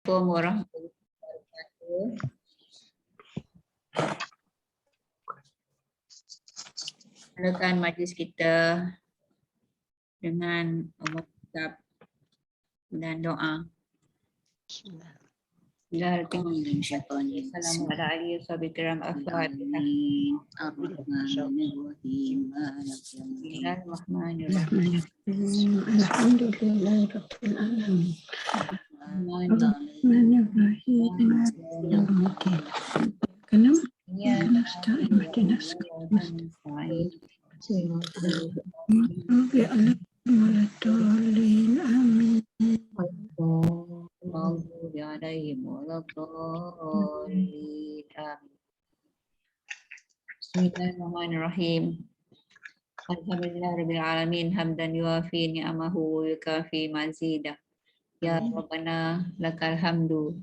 Assalamualaikum warahmatullahi wabarakatuh. Mulakan majlis kita dengan mengucap dan doa. Bismillahirrahmanirrahim. Assalamualaikum warahmatullahi wabarakatuh. Alhamdulillahirabbil alamin. Bismillahirrahmanirrahim. Alhamdulillahirabbil alamin hamdan yuafi ni'amahu wa yukafi mazidah. Ya Rabbana lakal hamdu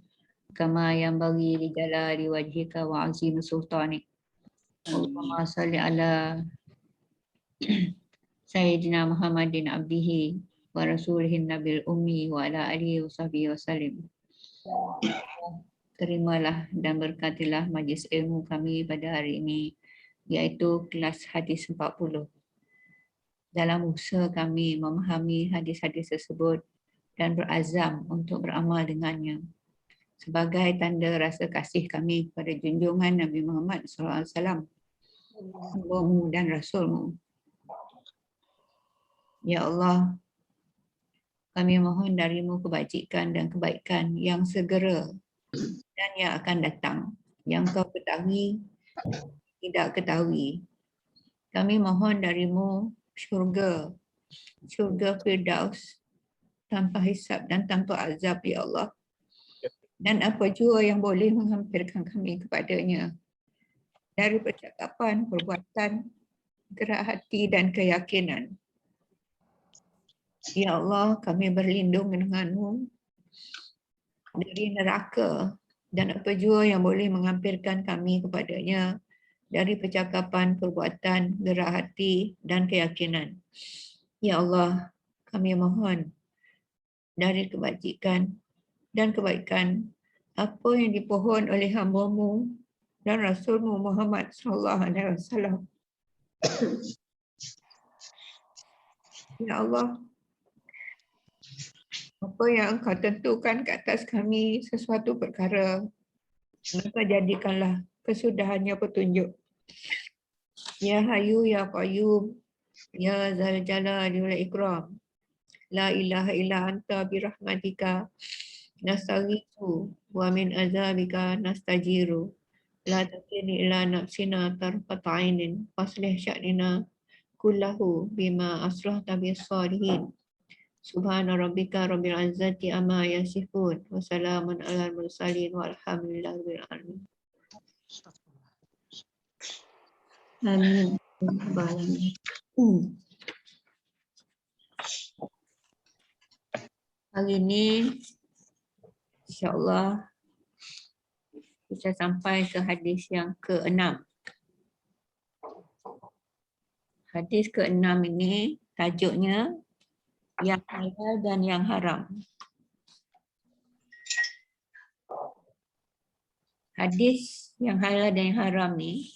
kama yanbaghi li jalali wajhika wa azimi sultanik. Allahumma salli ala Sayyidina Muhammadin abdihi wa rasulihin nabil ummi wa ala alihi wa sahbihi wa sallim. Terimalah dan berkatilah majlis ilmu kami pada hari ini, iaitu kelas hadis 40. Dalam usaha kami memahami hadis-hadis tersebut dan berazam untuk beramal dengannya sebagai tanda rasa kasih kami kepada junjungan Nabi Muhammad SAW, hambamu dan rasulmu. Ya Allah, kami mohon darimu kebajikan dan kebaikan yang segera dan yang akan datang, yang kau ketahui, tidak ketahui. Kami mohon darimu syurga Firdaus tanpa hisab dan tanpa azab, ya Allah. Dan apa jua yang boleh menghampirkan kami kepadanya dari percakapan, perbuatan, gerak hati dan keyakinan. Ya Allah, kami berlindung denganmu dari neraka dan apa jua yang boleh menghampirkan kami kepadanya dari percakapan, perbuatan, gerak hati dan keyakinan. Ya Allah, kami mohon dari kebajikan dan kebaikan apa yang dipohon oleh hamba-Mu dan Rasul-Mu Muhammad SAW. Ya Allah, apa yang Engkau tentukan ke atas kami sesuatu perkara, maka jadikanlah kesudahannya petunjuk. Ya Hayyu Ya Qayyum, Ya Zal Jalali wal Ikram, La ilaha illa anta birahmatika nastaghiitsu wa min azabika nastajiru. La takilni ila nafsina tarfata ainin faslih sya'nina kullahu bima aslahta bis salihin. Subhana rabbika rabbil izzati amma yasifun wa salamun alal mursalin walhamdulillahi rabbil alamin. Amin. Hari ini insya-Allah kita sampai ke hadis yang ke-6. Hadis ke-6 ini tajuknya yang halal dan yang haram. Hadis yang halal dan yang haram ni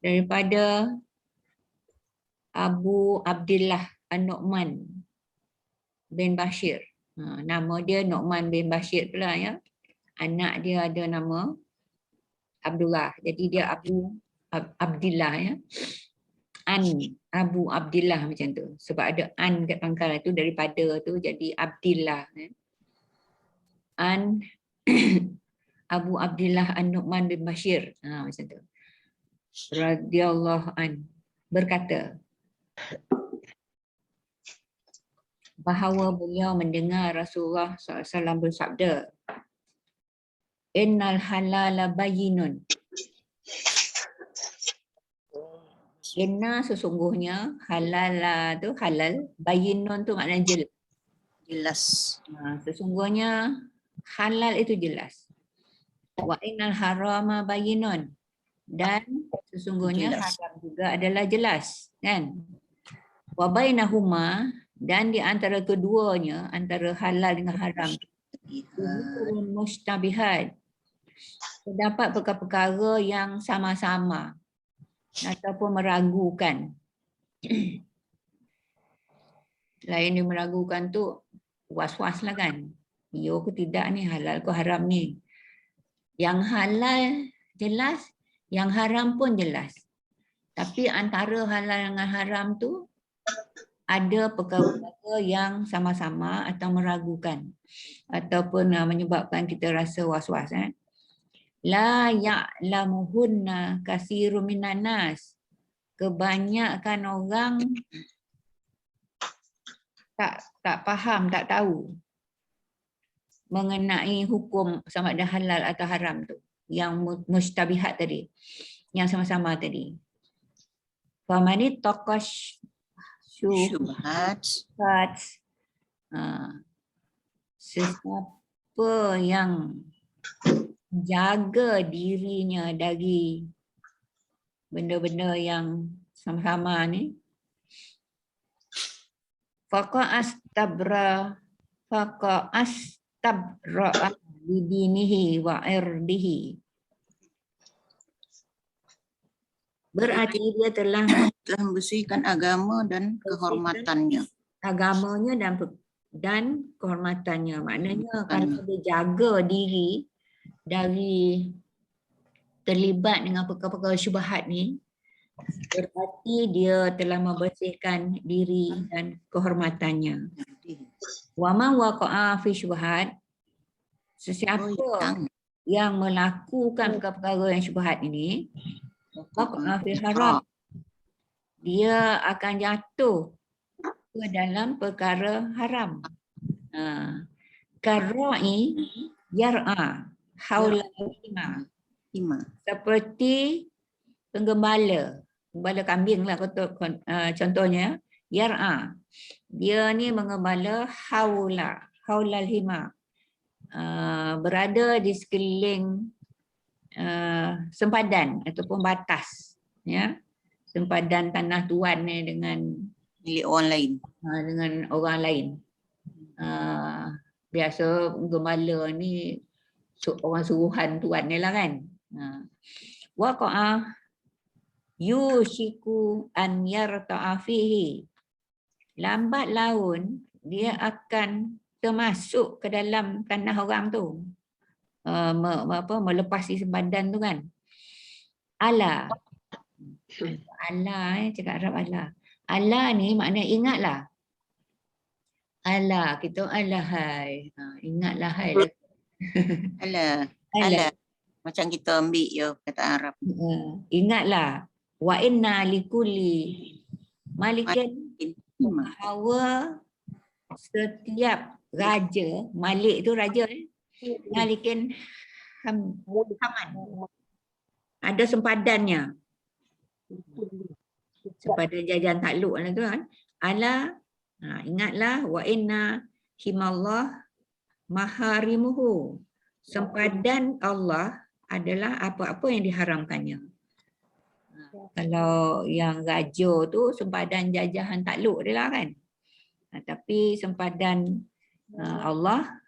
daripada Abu Abdillah An-Nu'man bin Bashir. Nama dia Nu'man bin Bashir pula ya. Anak dia ada nama Abdullah. Jadi dia Abu Abdillah ya. Abu Abdillah macam tu. Sebab ada an kat pangkal tu, daripada tu jadi Abdillah. Abu Abdillah An-Nu'man bin Bashir. Macam tu. Radhiyallahu an berkata bahawa beliau mendengar Rasulullah SAW bersabda, Innal halala bayyinun. Inna sesungguhnya, halala tu halal, bayyinun tu maknanya jelas. Sesungguhnya halal itu jelas. Wa innal harama bayyinun. Dan sesungguhnya haram juga adalah jelas, kan? Wa bainahuma, Dan di antara keduanya, antara halal dengan haram, mustabihat, terdapat perkara-perkara yang sama-sama ataupun meragukan. Lain dia meragukan tu was-was lah kan. Ya ke tidak ni, halal ke haram ni. Yang halal jelas, yang haram pun jelas. Tapi antara halal dengan haram tu ada perkara-perkara yang sama-sama atau meragukan ataupun menyebabkan kita rasa was-was. La ya'lamuhunna katsirun minan nas. Kebanyakan orang tak faham, tak tahu mengenai hukum sama ada halal atau haram tu, yang mustabihat tadi, yang sama-sama tadi. Famani taqash syubhat, sesiapa yang jaga dirinya dari benda-benda yang sama-sama ni, faqa astabra bidinihi wa irdihi. Berarti dia telah membersihkan agama dan kehormatannya. Agamanya dan kehormatannya. Maknanya kalau dia jaga diri dari terlibat dengan perkara-perkara syubhat ni, berarti dia telah membersihkan diri dan kehormatannya. Wa man waqa'a fi syubhat, sesiapa yang melakukan perkara-perkara yang syubhat ini, waqa'a fi haram, dia akan jatuh ke dalam perkara haram. Karra'i yar'a haula hima. Seperti penggembala kambing lah contohnya, yar'a. Dia ni mengembala haulal hima. Berada di sekeliling sempadan ataupun batas, ya. Sempadan tanah tuan ni dengan milik orang lain. Dengan orang lain. Biasa gembala ni orang suruhan tuan ni lah kan. Waqa'a yushiku an yarta'a fihi. Lambat laun dia akan termasuk ke dalam tanah orang tu. Melepasi sempadan tu kan. Ala. Ala, cakap Arab ala. Ala ni maknanya ingatlah. Ala, kita alahai. Ingatlah hai. Ala. Macam kita ambil ya kata Arab. Ingatlah. Wa inna likulli malikin, bahawa setiap raja, malik tu raja ni, malikin haman. Ada sempadannya. Sempadan jajan takluk tu kan. Ala, ingatlah, wa inna himallah maharimuhu. Sempadan Allah adalah apa-apa yang diharamkannya. Kalau yang raja tu sempadan jajahan takluk dia lah kan. Tapi sempadan Allah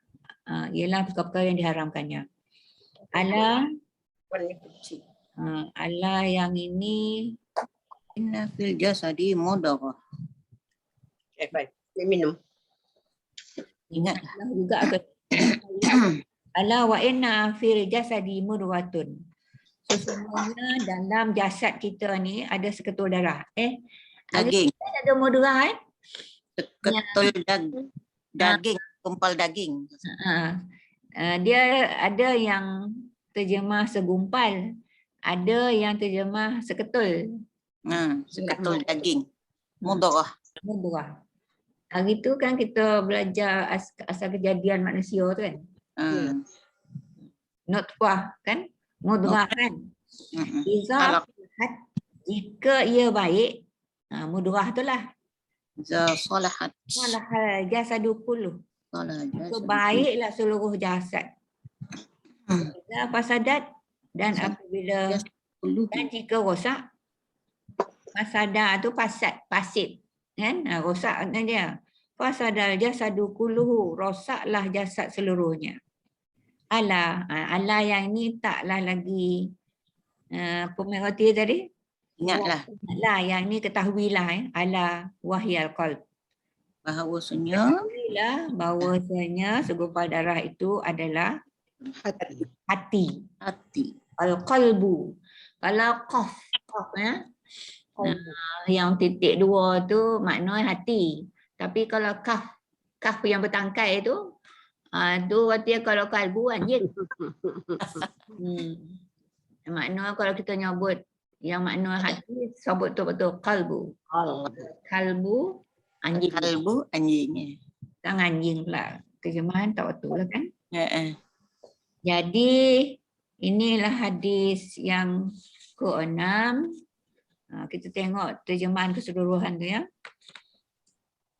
ialah perkara-perkara yang diharamkannya. Ala yang ini inna fil jasadi mudghah. Baik, minum. Ingatlah juga ke ala wa inna fil jasadi mudghatun. Sesungguhnya dalam jasad kita ni ada seketul darah. Daging. Ada mudghah Seketul daging, kumpal daging. Dia ada yang terjemah segumpal, ada yang terjemah seketul. Seketul daging. Mudghah. Hari tu kan kita belajar asal kejadian manusia tu kan. Nutfah kan, mudghah kan. Jika ia baik, mudghah tu lah. Salahat Jasadu kullu. Baiklah seluruh jasad. Fasadat, dan apabila dan jika rosak, fasada tu fasid kan, rosak dia. fasadal jasadu kulluhu, rosaklah jasad seluruhnya. Ala, ala yang ini taklah lagi apa mengerti tadi? Ingatlah Ala yang ini ketahuilah ala wahyal qalb. bahawasanya Ketahuilah bahawasanya segumpal darah itu adalah Hati. hati. hati. Al-qalbu. Kalau qaf ya. Yang titik 2 tu maknanya hati. Tapi kalau kaf yang bertangkai tu tu artinya kalau kalbu anjing. Makna kalau kita nyebut yang makna hati sebut betul kalbu. Kalbu anjing. Kalbu anjingnya. Kan anjing pula. Terjemahan tak betul lah kan? Jadi inilah hadis yang ke-6. Kita tengok terjemahan keseluruhan tu ya.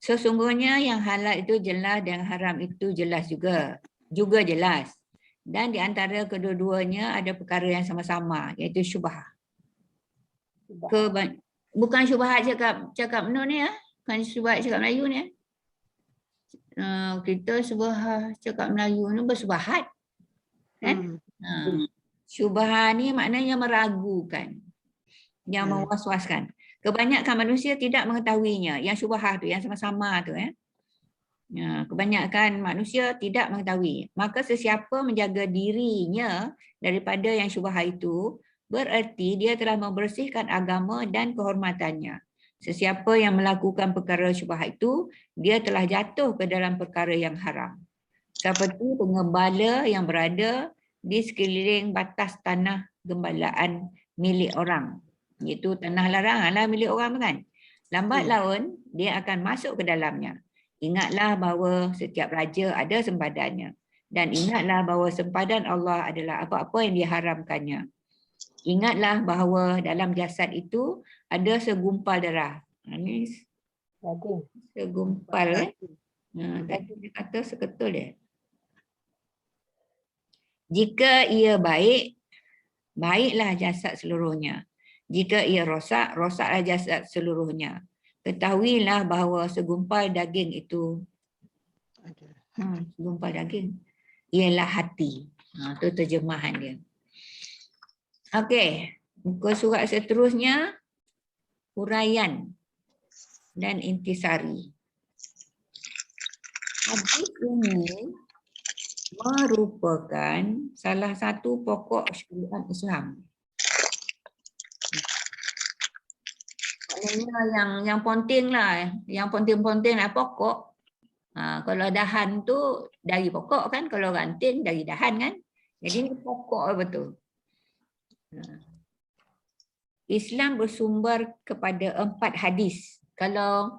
Sesungguhnya yang halal itu jelas dan haram itu jelas juga. Juga jelas. Dan di antara kedua-duanya ada perkara yang sama-sama iaitu syubhat. Bukan syubhat cakap Melayu ni ya. Bukan syubhat cakap Melayu ni ya. Kita syubhat cakap Melayu ni bersubhat. Kan? Syubhat ni maknanya meragukan. Yang mewas-waskan. Kebanyakan manusia tidak mengetahuinya. Yang syubhat tu, yang sama-sama tu ya. Kebanyakan manusia tidak mengetahui. Maka sesiapa menjaga dirinya daripada yang syubhat itu, bererti dia telah membersihkan agama dan kehormatannya. Sesiapa yang melakukan perkara syubhat itu, dia telah jatuh ke dalam perkara yang haram. Seperti pengembala yang berada di sekeliling batas tanah gembalaan milik orang. Iaitu tanah larangan lah milik orang kan. Lambat laun dia akan masuk ke dalamnya. Ingatlah bahawa setiap raja ada sempadannya. Dan ingatlah bahawa sempadan Allah adalah apa-apa yang diharamkannya. Ingatlah bahawa dalam jasad itu ada segumpal darah. Ini segumpal. Tadi dia kata seketul dia. Jika ia baik, baiklah jasad seluruhnya. Jika ia rosak, rosaklah jasad seluruhnya. Ketahuilah bahawa segumpal daging itu, segumpal daging, ialah hati. Itu terjemahan dia. Okey, muka surat seterusnya, huraian dan intisari. Hadis ini merupakan salah satu pokok syariat Islam. Maknanya yang penting lah, yang penting-penting lah pokok. Kalau dahan tu dari pokok kan, kalau ranting dari dahan kan. Jadi ini pokok betul. Islam bersumber kepada 4 hadis. Kalau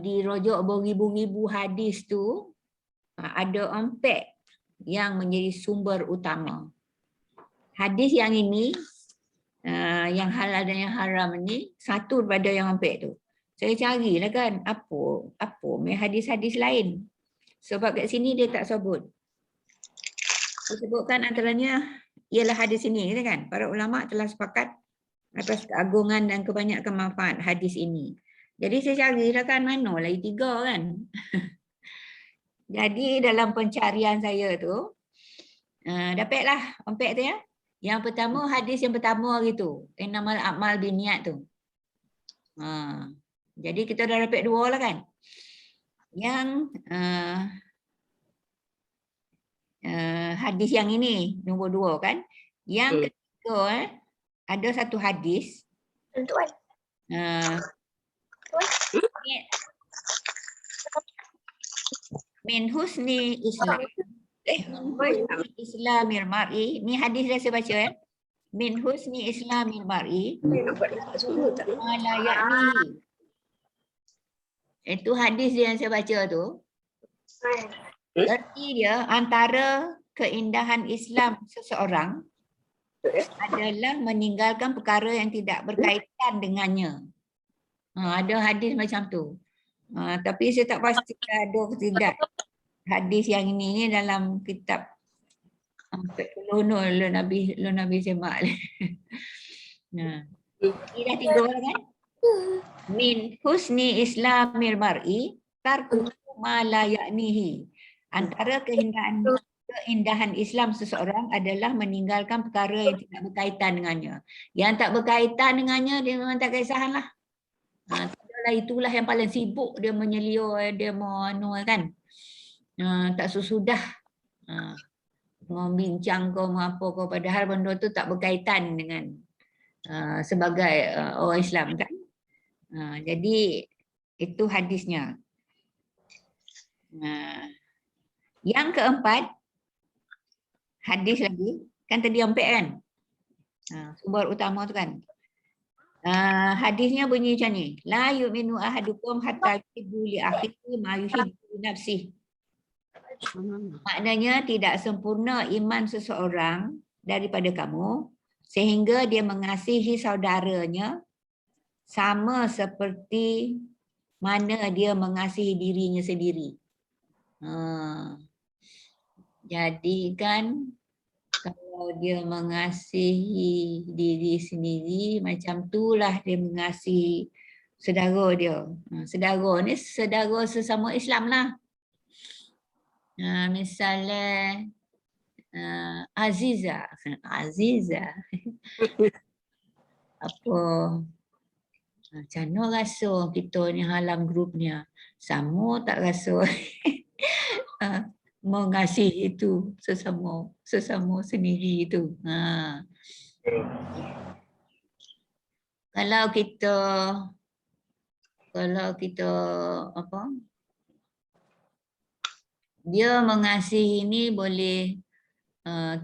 dirujuk beribu-ribu hadis tu, ada 4 yang menjadi sumber utama. Hadis yang ini, yang halal dan yang haram ni, satu daripada yang 4 tu. Saya carilah kan, apa hadis-hadis lain. Sebab kat sini dia tak sebut. Disebutkan antaranya ialah hadis ini kan. Para ulama telah sepakat atas keagungan dan kebanyakan manfaat hadis ini. Jadi saya carilah kan mana lagi 3 kan. Jadi dalam pencarian saya tu, dapatlah 4 tu ya. Yang pertama, hadis yang pertama gitu. Innamal a'mal binniyat tu. Jadi kita dah dapat 2 lah kan. Yang hadis yang ini, nombor 2 kan. Yang ketiga, ada satu hadis. Min husni Islamil mar'i. Ni hadis dah saya baca ya. Min husni Islamil mar'i ala ya'ni. Itu hadis yang saya baca tu. Arti dia antara keindahan Islam seseorang adalah meninggalkan perkara yang tidak berkaitan dengannya. Ada hadis macam tu. Tapi saya tak pasti ada atau tidak. Hadis yang ini dalam kitab Lo Nabi Semak. Ini dah 3 kan? Min husni Islamil mar'i, tarku ma la ya'nihi. Antara keindahan Islam seseorang adalah meninggalkan perkara yang tidak berkaitan dengannya. Yang tak berkaitan dengannya dia memang tak kisahlah. Itulah yang paling sibuk dia menyeliur, dia mau kan. Tak sesudah membincang kau apa kau, padahal benda tu tak berkaitan dengan sebagai orang Islam kan. Jadi itu hadisnya. Yang keempat, hadis lagi, kan tadi 4 kan? Sumber utama tu kan. Hadisnya bunyi macam ni. La yu'minu ahadukum hatta yuhibbu li akhihi ma yuhibbu li nafsihi. Maknanya tidak sempurna iman seseorang daripada kamu sehingga dia mengasihi saudaranya sama seperti mana dia mengasihi dirinya sendiri. Jadi kan kalau dia mengasihi diri sendiri, macam itulah dia mengasihi saudara dia. Saudara ni saudara sesama Islam lah. Misalnya Aziza. Apa? Macam mana rasa kita ni halang grupnya? Sama tak rasa? Mengasihi itu sesama sendiri itu. Kalau kita apa? Dia mengasihi ini boleh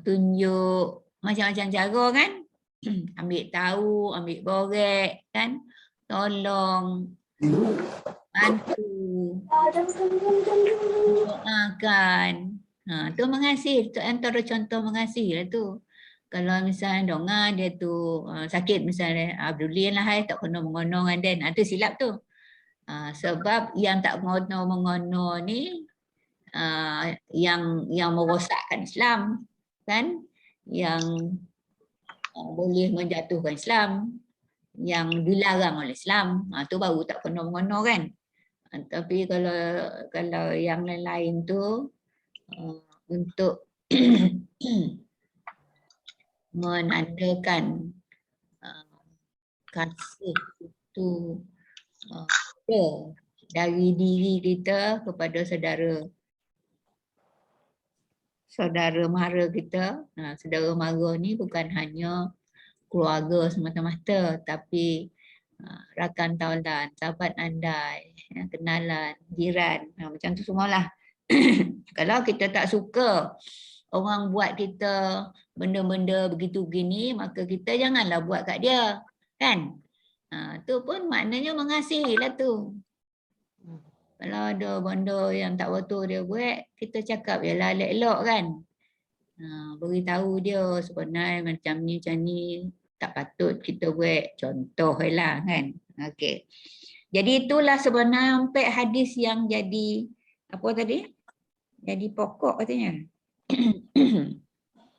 tunjuk macam-macam cara kan? Ambil tahu, ambil borek kan? Tolong, bantu, doakan. Tu mengasihi, tu antara contoh mengasihi lah tu. Kalau misalnya donga dia tu sakit misalnya, Abdullah lah tak kena mengono dengan dia. Tu silap tu. Sebab yang tak mengono ni yang merosakkan Islam kan, yang boleh menjatuhkan Islam, yang dilarang oleh Islam, tu baru tak kena mengono kan. Tapi kalau yang lain-lain tu untuk menandakan kasih itu dari diri kita kepada saudara mara kita. Saudara mara ni bukan hanya keluarga semata-mata, tapi rakan taulan, sahabat andai, kenalan, jiran, macam tu semualah. Kalau kita tak suka orang buat kita benda-benda begitu begini, maka kita janganlah buat kat dia, kan? Tu pun maknanya mengasihilah tu. Kalau ada benda yang tak betul dia buat, kita cakap jelah elok-elok kan. Beritahu dia sebenarnya macam ni tak patut kita buat, contoh lah kan. Okey. Jadi itulah sebenarnya 4 hadis yang jadi apa tadi? Jadi pokok katanya.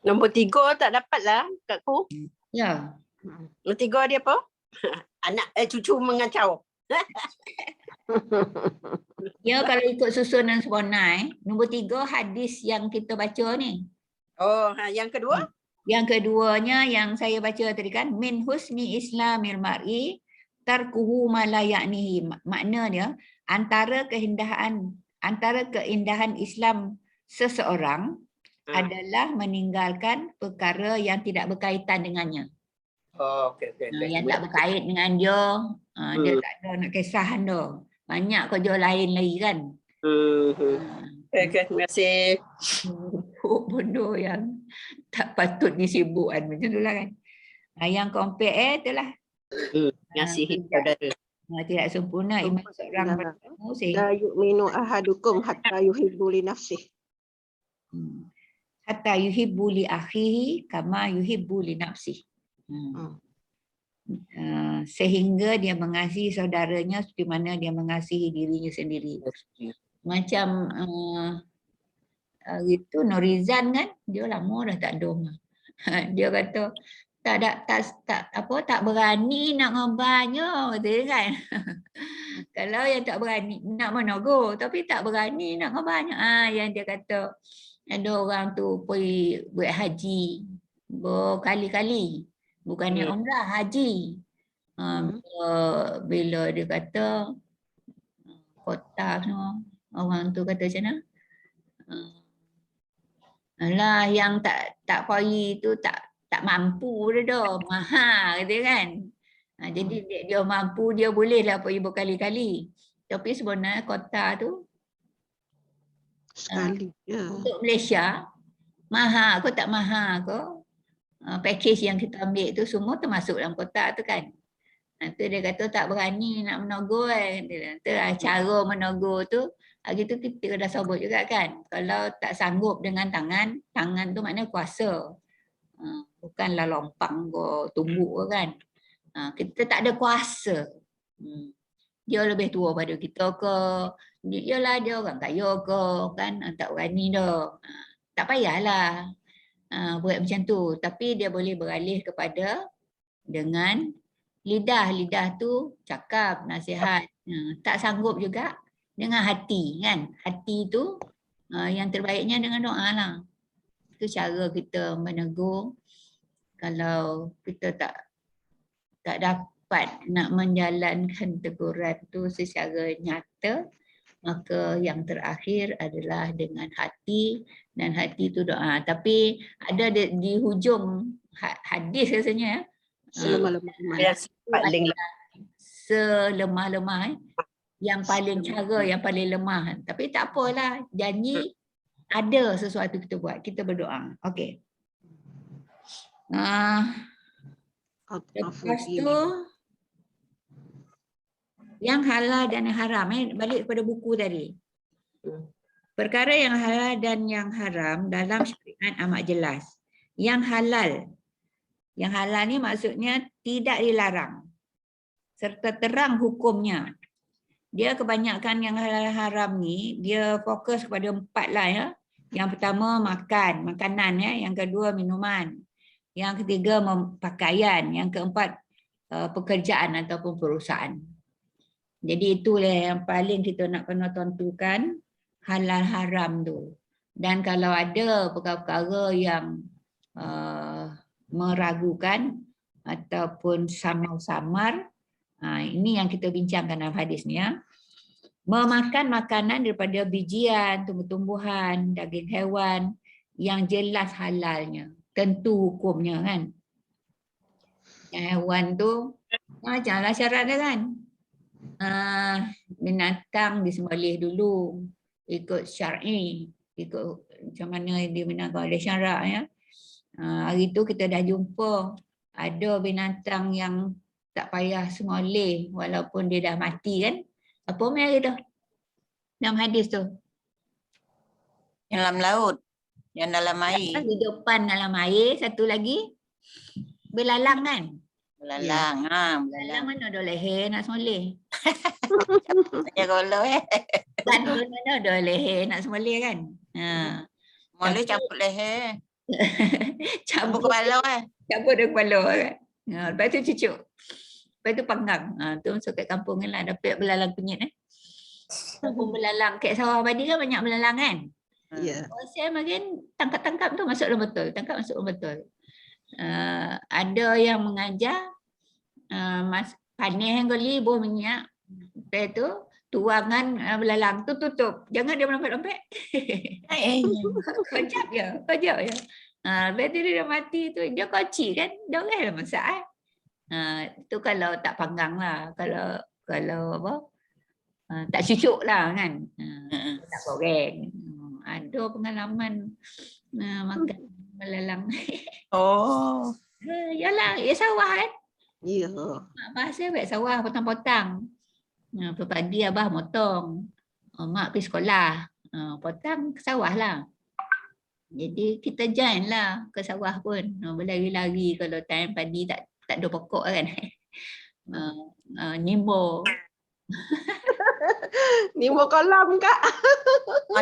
Nombor 3 tak dapat lah kakku. Ya. Nombor 3 dia apa? Anak cucu mengacau. Ya, kalau ikut susunan sempurna, nombor 3 hadis yang kita baca ni. Oh, yang kedua? Yang keduanya yang saya baca tadi kan, min husni islamil mar'i tarkuhu ma la ya'nihi. Maknanya antara keindahan Islam seseorang adalah meninggalkan perkara yang tidak berkaitan dengannya. Oh, okey. Yang tak berkait dengan dia, dia tak ada nak kisah anda. Banyak kerja lain lagi kan. Okey, terima kasih. Benda yang tak patut disibukkan macam tu lah kan. Yang compare itulah. Mengasihi saudara. Tidak sempurna iman seorang padamu La yu'minu ahadukum hatta yuhibbu li nafsihi. Hatta yuhibbu li akhihi kama yuhibbu li nafsihi. Sehingga dia mengasihi saudaranya seperti mana dia mengasihi dirinya sendiri. Macam itu Norizan kan, dia lama dah tak ada. Dia kata tak berani nak ngabanya betul kan. Kalau yang tak berani nak menegur tapi tak berani nak banyak. Yang dia kata ada orang tu pergi buat haji berkali-kali. Bukannya umrah, haji. Bila dia kata kota semua, orang tu kata macam mana? Alah, yang tak pergi tu tak mampu dah, mahal kata kan. Jadi dia mampu, dia bolehlah pergi berkali-kali. Tapi sebenarnya kota tu Sekali. Ya. untuk Malaysia mahal ke tak mahal ke, package yang kita ambil tu semua termasuk dalam kota tu kan. Tu dia kata tak berani nak menegur kan. Dia kata cara menegur tu hari tu kita dah sebut juga kan. Kalau tak sanggup dengan tangan tu maknanya kuasa. Bukanlah lompang ke tumbuk ke kan. Kita tak ada kuasa. Dia lebih tua pada kita ke, yalah dia orang kaya ke kan, tak berani dah. Tak payahlah buat macam tu, tapi dia boleh beralih kepada dengan lidah tu cakap nasihat. Tak sanggup juga dengan hati kan. Hati tu yang terbaiknya dengan doa lah. Itu cara kita menegur. Kalau kita tak dapat nak menjalankan teguran tu secara nyata, maka yang terakhir adalah dengan hati, dan hati tu doa. Tapi ada di hujung hadis rasanya Selemah-lemah. selemah-lemah yang paling cara yang paling lemah. Tapi tak apalah, janji ada sesuatu kita buat, kita berdoa. Okey. Lepas tu yang halal dan yang haram, balik kepada buku tadi. Perkara yang halal dan yang haram dalam syariat amat jelas. Yang halal ni maksudnya tidak dilarang serta terang hukumnya. Dia kebanyakan yang halal haram ni dia fokus kepada 4 lah ya. Yang pertama makanan ya, yang kedua minuman, yang ketiga pakaian, yang keempat pekerjaan ataupun perusahaan. Jadi itulah yang paling kita nak kena tentukan halal haram tu. Dan kalau ada perkara-perkara yang meragukan ataupun samar-samar, ini yang kita bincangkan dalam hadis ni ya. Memakan makanan daripada bijian, tumbuh-tumbuhan, daging hewan yang jelas halalnya, tentu hukumnya kan. Yang hewan tu janganlah syarat dia kan. Binatang disembelih dulu ikut syar'i, ikut macam mana dia menangkap oleh syarak ya. Hari tu kita dah jumpa ada binatang yang tak payah sembelih walaupun dia dah mati kan. Apa hari tu dalam hadis tu? Yang dalam laut, yang dalam air. Hidupan dalam air, satu lagi belalang kan. Belalang. Belalang mana ada leher nak sembelih. Ya kalau Kan mana ada leher nak sembelih kan. boleh campur leher. Campur kepala Campur dengan kepala kan. Lepas tu cucuk. Lepas tu panggang. Tu masuk kat kampung kan lah. Dapat belalang kunyit Kampung belalang. Kat sawah padi kan banyak belalang kan. Ya. Saya makin tangkap-tangkap tu masuk dalam botol. Tangkap masuk dalam botol. Ada yang mengajar panis yang goli, buah minyak. Lepas tu tuangan belalang tu tutup. Jangan dia melompat-lompat. Kejap je. Lepas tu dia dah mati tu, dia koci kan. Dia orang dah masak tu kalau tak panggang lah. Kalau apa, tak cucuk lah kan. Tak goreng. Ada pengalaman makan belalang. Yalah, sawah kan. Ya. Abah saya buat sawah potong-potong. Pagi abah motong. Mak pergi sekolah. Potong ke sawah lah. Jadi kita join lah ke sawah pun. Berlari-lari kalau time padi tak ada pokok kan. Nimbo. Nimbo kolam kak.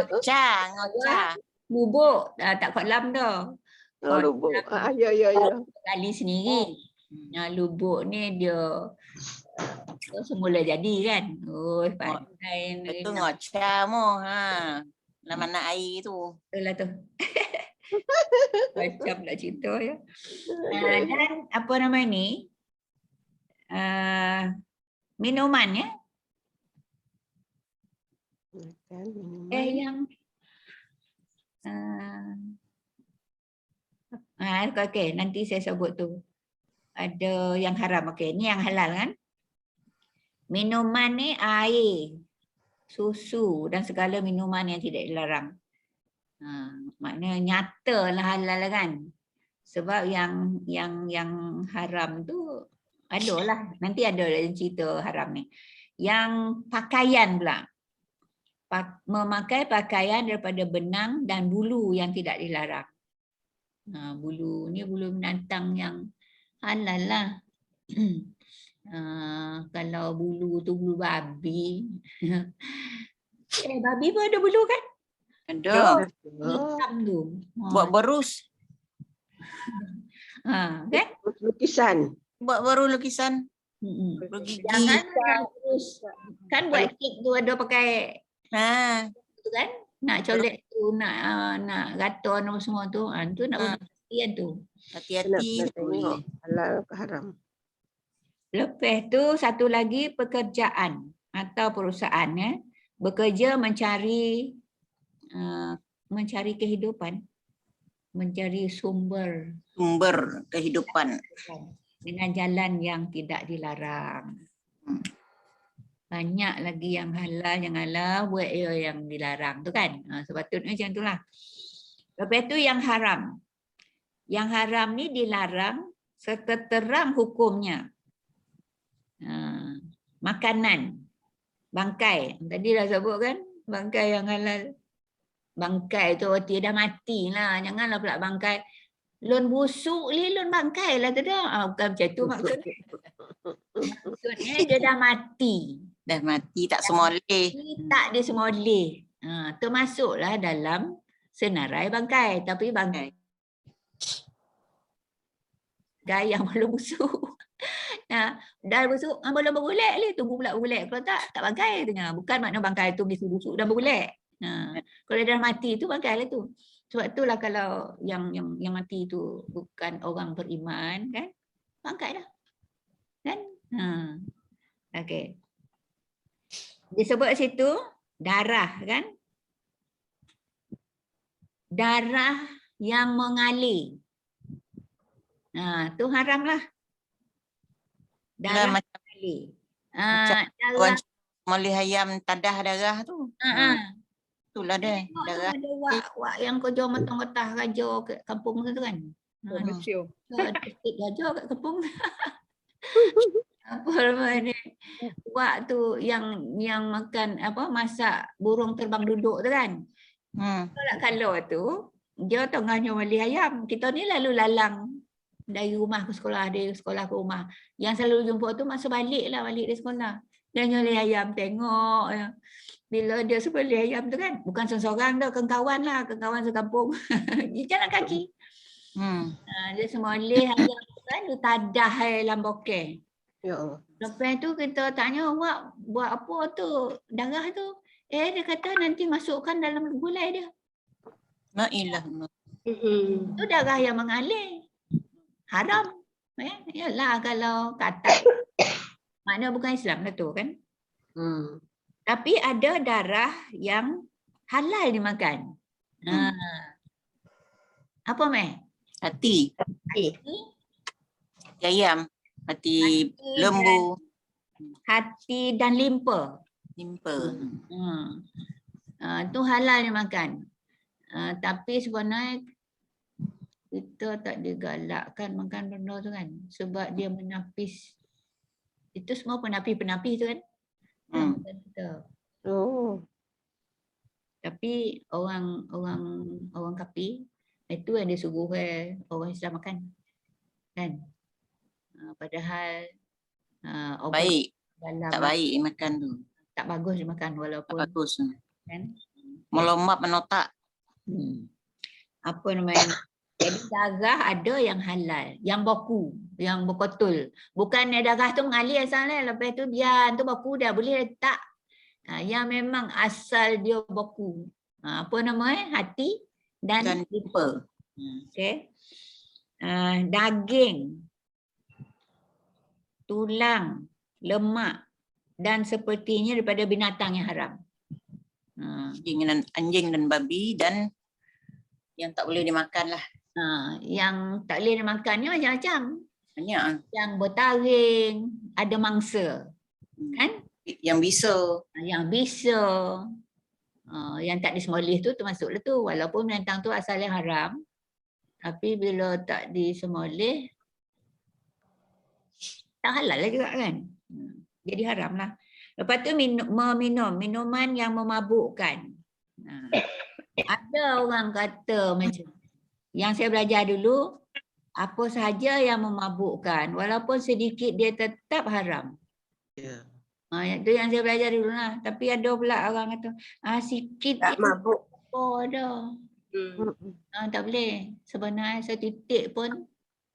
Ngocah. Bubuk. Tak kolam dah. Lubuk. Ya. Kali sendiri. Lubuk ni dia Oh, semula jadi kan. Oh, pandai ni. Itu ngocha mo ha. Nama nak air tu. Betul lah tu. Macam nak cerita ya. Dan apa nama ni? Minuman ya. Makan minuman. Yang okey, nanti saya sebut tu. Ada yang haram. Okey, ni yang halal kan? Minuman ni air, susu dan segala minuman yang tidak dilarang. Maknanya nyatalah halal kan? Sebab yang haram tu adalah nanti ada cerita haram ni. Yang pakaian pula. Memakai pakaian daripada benang dan bulu yang tidak dilarang. Bulu ni bulu binatang yang halal lah. Kalau bulu tu bulu babi. Babi pun ada bulu kan? Ada. Hitam tu. Buat berus. Kan? Lukisan. Buat baru lukisan. Bergigi. Jangan terus. Kan buat kek tu ada pakai tu kan? Nak colek tu, nak gaton apa semua tu. Tu nak berhati tu. Hati-hati. Nak tengok halal ke haram. Lepas tu satu lagi pekerjaan atau perusahaan ya. Bekerja mencari kehidupan. Mencari sumber Kehidupan. dengan jalan yang tidak dilarang. Banyak lagi yang halal buat yang dilarang tu kan. Sepatutnya macam itulah. Lepas tu yang haram. Yang haram ni dilarang serta terang hukumnya. Makanan, bangkai. Tadi dah sebut kan, bangkai yang halal. Bangkai tu dia dah mati lah. Janganlah pula bangkai. Lon busuk ni, lon bangkai lah tu dah. Bukan macam tu maksudnya. Maksudnya dia dah mati. Dah mati tak semoleh. Tak dia semoleh. Termasuklah dalam senarai bangkai. Tapi bangkai yang belum busuk. Dah busuk, belum bergulek ni. Tunggu pula bergulek. Kalau tak bangkai. Bukan makna bangkai tu mesti busuk dan bergulek. Kalau dia dah mati tu bangkai lah tu. Sebab itulah kalau yang mati tu bukan orang beriman kan, bangkai dah. Kan? Okey. Disebut situ darah kan? Darah yang mengalir. Tu haram lah. Darah mengalir. Macam moleh ayam tadah darah tu. Itulah dia. Darah. Ada wak yang kerja matang-matang raja kat kampung tu kan. Sikit raja kat kampung. Apa nama ni? Wak tu yang makan masak burung terbang duduk tu kan. Kalau tu dia tengahnya moleh ayam. Kita ni lalu lalang dari rumah ke sekolah, dari sekolah ke rumah. Yang selalu jumpa tu masa balik dari sekolah. Dia nyoleh ayam tengok. Bila dia sebelih ayam tu kan, bukan seorang dah, kawan sekampung. Dia jalan kaki. Dia semoleh ayam tu kan, dia tadah dalam bokeh. Ya Allah. Lepas tu kita tanya, awak buat apa tu darah tu? Dia kata nanti masukkan dalam gulai dia. La ilah. Itu darah yang mengalir. Haram. Yalah kalau kata. Maknanya bukan Islam lah tu kan. Tapi ada darah yang halal dimakan. Apa Meh? Hati. Ayam. Hati lembu. Hati dan limpa. Tu halal dimakan. Tapi sebenarnya kita tak digalakkan makan benda tu kan. Sebab dia menapis. Itu semua penapi-penapi tu kan. Tapi orang kafir itu yang dia suruh orang Islam makan. Kan? Padahal Baik. Tak baik makan tu. Tak bagus dimakan walaupun tak bagus. Kan? Melomap menotak. Apa namanya? Jadi Jadi darah ada yang halal, yang baku, yang berkotul. Bukan darah tu mengalir asalnya, lepas tu biar tu baku dah boleh letak. Yang memang asal dia baku. Apa nama hati dan liver. Okay. Daging, tulang, lemak dan sepertinya daripada binatang yang haram. Anjing dan babi dan yang tak boleh dimakan lah. Yang tak boleh dimakan ni macam-macam. Banyak. Yang bertaring, ada mangsa. Kan? Yang bisa. Yang bisa. Yang tak disembelih tu termasuklah tu. Walaupun binatang tu asalnya haram. Tapi bila tak disembelih, tak halal lah juga kan. Jadi haram lah. Lepas tu meminum minuman yang memabukkan. Ada orang kata macam yang saya belajar dulu, apa sahaja yang memabukkan, walaupun sedikit dia tetap haram. Itu yang saya belajar dulu lah. Tapi ada pula orang kata, sikit tak mabuk. Oh dah. Tak boleh. Sebenarnya setitik pun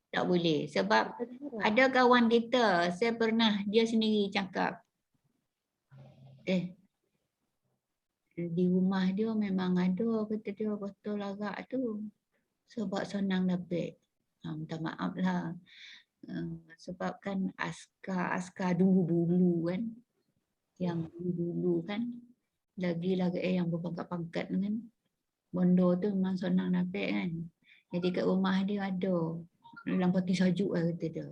tak boleh. Sebab ada kawan kita, saya pernah dia sendiri cakap, di rumah dia memang ada, kata dia botol arak tu. Sebab senang dapat. Minta maaf lah. Sebab kan askar dulu-dulu kan. Yang dulu-dulu kan. Lagi-lagi yang berpangkat-pangkat kan. Benda tu memang senang dapat kan. Jadi kat rumah dia ada. Dalam peti sajuk lah kata dia.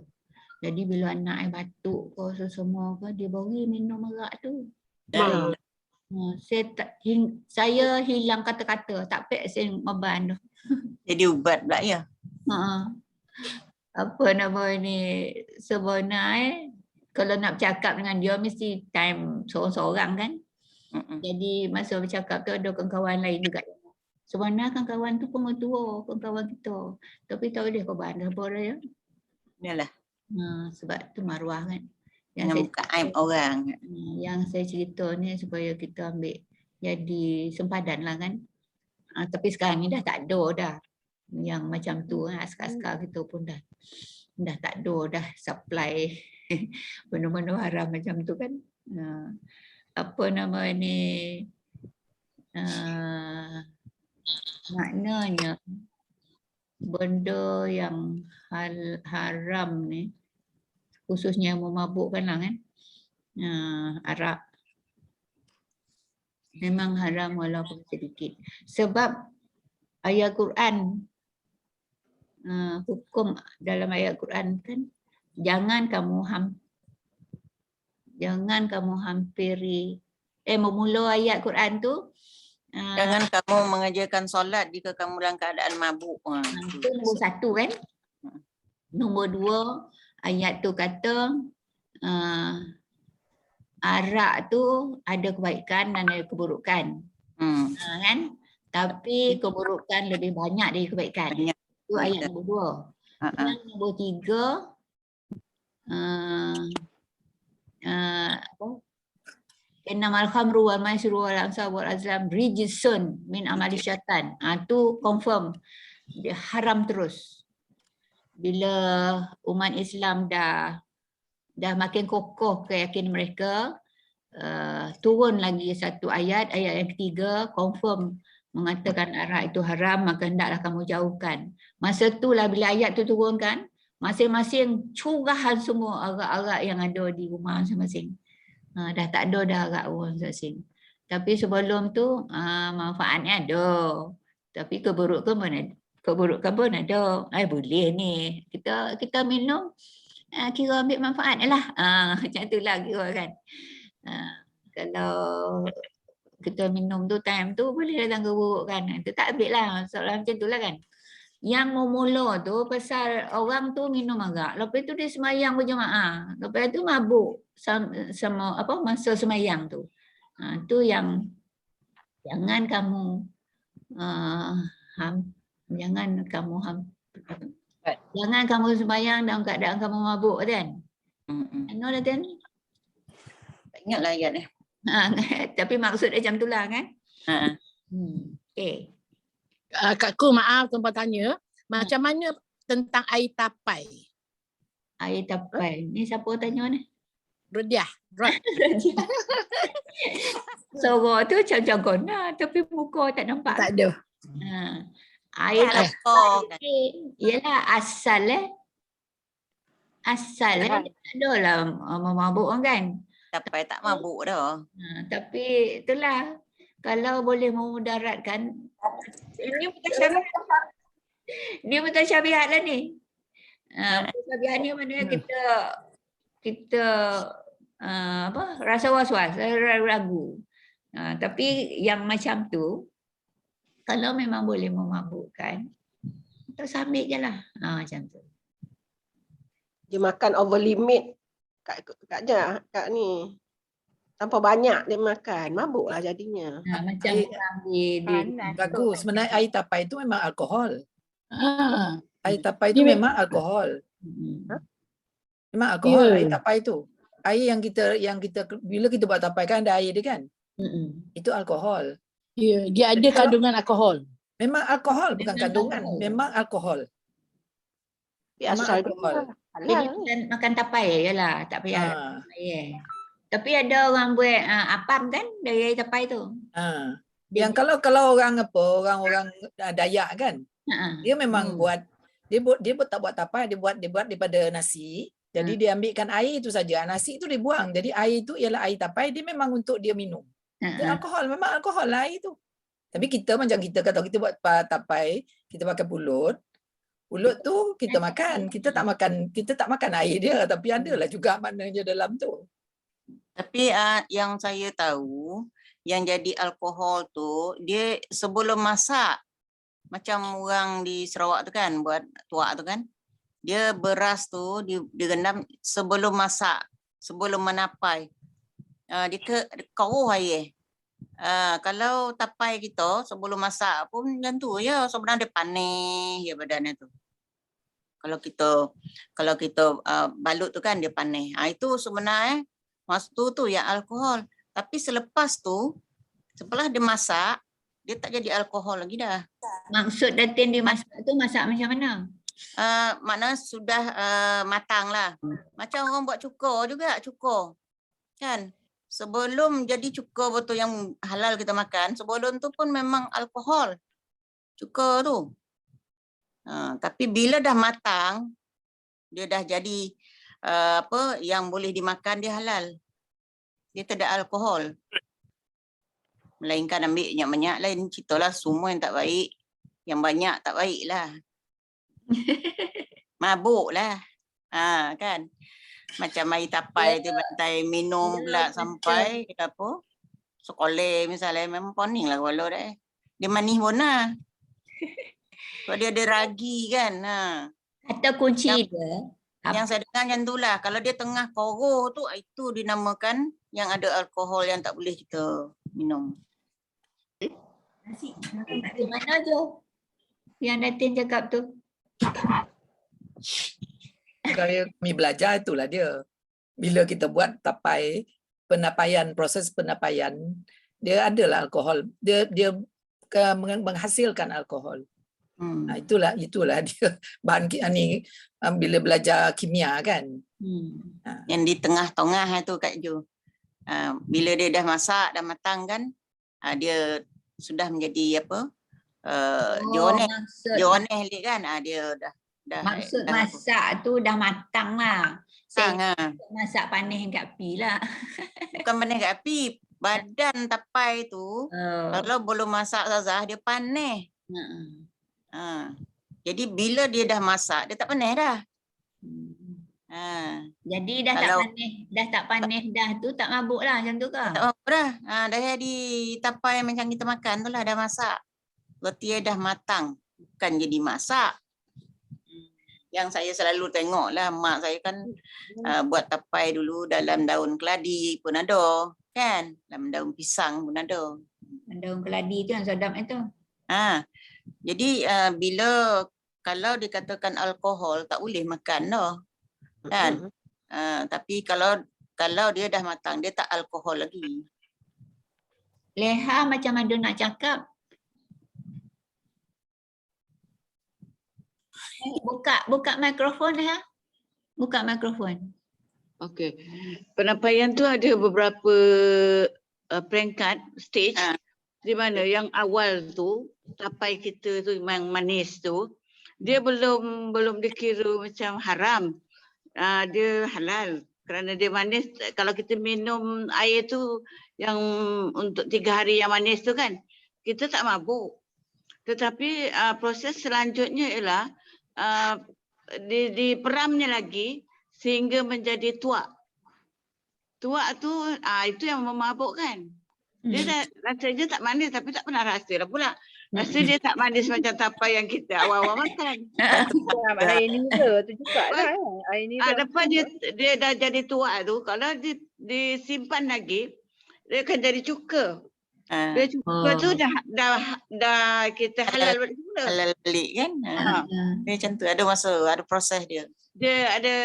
Jadi bila anak batuk ke semua ke, dia bagi minum arak tu. Saya hilang kata-kata. Tak pek saya memban tu. Jadi ubat pula ya. Apa nama ni, sebenarnya kalau nak bercakap dengan dia mesti time seorang-seorang kan. Jadi masa bercakap tu ada kawan-kawan lain juga. Sebenarnya kawan-kawan tu pun tua, kawan kita. Tapi tak boleh korban apa dia. Yalah. Sebab tu maruah kan. Yang buka aib orang. Yang saya cerita ni supaya kita ambil jadi sempadan lah kan. Tapi sekarang ni dah tak ada dah. Yang macam tu, askar-askar kita pun dah tak ada dah supply benda-benda haram macam tu kan. Apa nama ni, maknanya benda yang haram ni, khususnya yang memabukkan lah kan, arak. Memang haram walaupun sedikit. Sebab ayat Quran, hukum dalam ayat Quran kan, jangan kamu hampiri, memula ayat Quran tu, jangan kamu mengajarkan solat jika kamu dalam keadaan mabuk. Itu nombor 1 kan. Nombor 2, ayat tu kata, arak tu ada kebaikan dan ada keburukan. Kan? Tapi keburukan lebih banyak dari kebaikan. Itu ayat nombor 2. Yang nombor 3, innamal khamru wal maisiru wal ansab wal azlam rijsun min amali syaitan. Tu confirm dia haram terus. Bila umat Islam dah makin kokoh keyakinan mereka, turun lagi satu ayat yang ketiga, confirm mengatakan arak itu haram, maka hendaklah kamu jauhkan. Masa itulah bila ayat tu turun kan, masing-masing curahan semua arak-arak yang ada di rumah masing-masing. Dah tak ada dah arak orang masing-masing. Tapi sebelum tu manfaatnya ada. Tapi keburukan pun ada. Boleh ni. Kita minum, kira ambil manfaat lah. Macam tu lah kira kan. Kalau kita minum tu time tu boleh datang keburukan. Itu tak ambil lah. Soalan macam tu lah kan. Yang memula tu pasal orang tu minum arak. Lepas tu dia semayang berjemaah. Lepas tu mabuk sama masa semayang tu. Tu yang jangan kamu jangan kamu semayang dalam keadaan kamu mabuk kan. Ano dah kan? Tak ingatlah ayat ni. Tapi maksud dia macam tu lah kan. Okay. Kak Ku, maaf tuan tanya. Macam mana tentang air tapai? Air tapai. Ni siapa tanya ni? Rodiah. Rod. Suara tu macam jagona tapi muka tak nampak. Tak ada. Air Kan tapai kan. ialah asal Asal tak adalah memabuk kan. Tapai tak mabuk dah. Tapi itulah kalau boleh memudaratkan ini mutasyabihat. Dia mutasyabihat lah ni. Mutasyabihat ni mana kita rasa was-was, ragu. Tapi yang macam tu kalau memang boleh memabukkan, terus ambil je lah. Macam tu. Dia makan over limit kat ni. Tanpa banyak dia makan, mabuklah jadinya. Macam orang di Bagus. Sebenarnya air tapai itu memang alkohol. Air tapai itu memang alkohol. Memang alkohol air tapai itu. Air yang kita bila kita buat tapai kan ada air dia kan? Itu alkohol. Ya, dia ada kandungan alkohol. Memang alkohol, bukan kandungan. Memang alkohol. Asal alkohol. Jadi makan tapai je lah, tak payah air. Tapi ada orang buat apam kan dari air tapai tu. Yang kalau orang orang Dayak kan, dia memang buat dia tak buat tapai, dia buat daripada nasi. Jadi dia ambilkan air itu saja. Nasi itu dibuang. Jadi air itu ialah air tapai, dia memang untuk dia minum. Dia alkohol, memang alkohol lah air itu. Tapi kita macam kita kata kita buat tapai, kita pakai pulut. Pulut tu kita makan, kita tak makan air dia, tapi adalah juga maknanya dalam tu. Tapi yang saya tahu, yang jadi alkohol tu, dia sebelum masak. Macam orang di Sarawak tu kan, buat tuak tu kan. Dia beras tu direndam sebelum masak, sebelum menapai. Dia kawuh air. Kalau tapai kita sebelum masak pun macam tu ya, sebenarnya dia panih ya badannya tu. Kalau kita balut tu kan dia panih. Itu sebenarnya masa tu yang alkohol. Tapi selepas tu, setelah dia masak, dia tak jadi alkohol lagi dah. Maksud Datin dimasak tu masak macam mana? Maknanya sudah matang lah. Macam orang buat cukur juga, cukur. Kan? Sebelum jadi cukur betul yang halal kita makan, sebelum tu pun memang alkohol. Cukur tu. Tapi bila dah matang, dia dah jadi yang boleh dimakan, dia halal. Dia tidak alkohol. Melainkan ambil yang banyak lain ceritalah, semua yang tak baik. Yang banyak tak baik lah. Mabuk lah. Kan? Macam air tapai tu bantai minum pula sampai apa? Sekolah misalnya memang poning lah kepala dah. Dia manis pun lah. Sebab dia ada ragi kan. Atau kunci dia. Yang saya dengar macam tu lah. Kalau dia tengah koroh tu, itu dinamakan yang ada alkohol yang tak boleh kita minum. Nasi makan kat mana tu? Yang Datin cakap tu. Kami belajar itulah dia. Bila kita buat tapai, proses penapaian, dia adalah alkohol. Dia menghasilkan alkohol. Itulah dia bahan ni bila belajar kimia kan. Yang di tengah-tengah itu Kak Jo. Bila dia dah masak, dah matang kan, dia sudah menjadi apa? Dioneh kan. Dia dah maksud masak tu dah matang lah. Masak panis kat api lah. Bukan panis kat api. Badan tapai tu kalau belum masak Zazah, dia panis. Jadi bila dia dah masak, dia tak panis dah. Jadi dah tak panis dah tu tak mabuk lah macam tu ke? Tak mabuk dah. Dah jadi tapai macam kita makan tu lah, dah masak. Berarti dah matang. Bukan jadi masak. Yang saya selalu tengok lah, mak saya kan buat tapai dulu dalam daun keladi pun ada. Kan? Dalam daun pisang pun ada. Daun keladi tu yang sedap itu. Jadi kalau dikatakan alkohol, tak boleh makan dah. Kan? Tapi kalau dia dah matang, dia tak alkohol lagi. Leha macam ada nak cakap. Buka mikrofon ya. Buka mikrofon. Okey. Penyampaian tu ada beberapa peringkat stage di mana yang awal tu tapai kita tu yang manis tu dia belum dikira macam haram. Dia halal kerana dia manis. Kalau kita minum air tu yang untuk 3 hari yang manis tu kan, kita tak mabuk. Tetapi proses selanjutnya ialah diperamnya lagi sehingga menjadi tuak. Tuak tu itu yang memabukkan. Dia rasanya tak manis tapi tak pernah rasa lah pula. Rasa dia tak manis macam tapai yang kita awal-awal makan. Air ni tu juga lah. Air ni Lepas dia dah jadi tuak tu, kalau disimpan lagi, dia akan jadi cuka. Dia cuka tu dah kita halal balik semula. Halal balik kan. Dia macam tu, ada masa, ada proses dia. Dia ada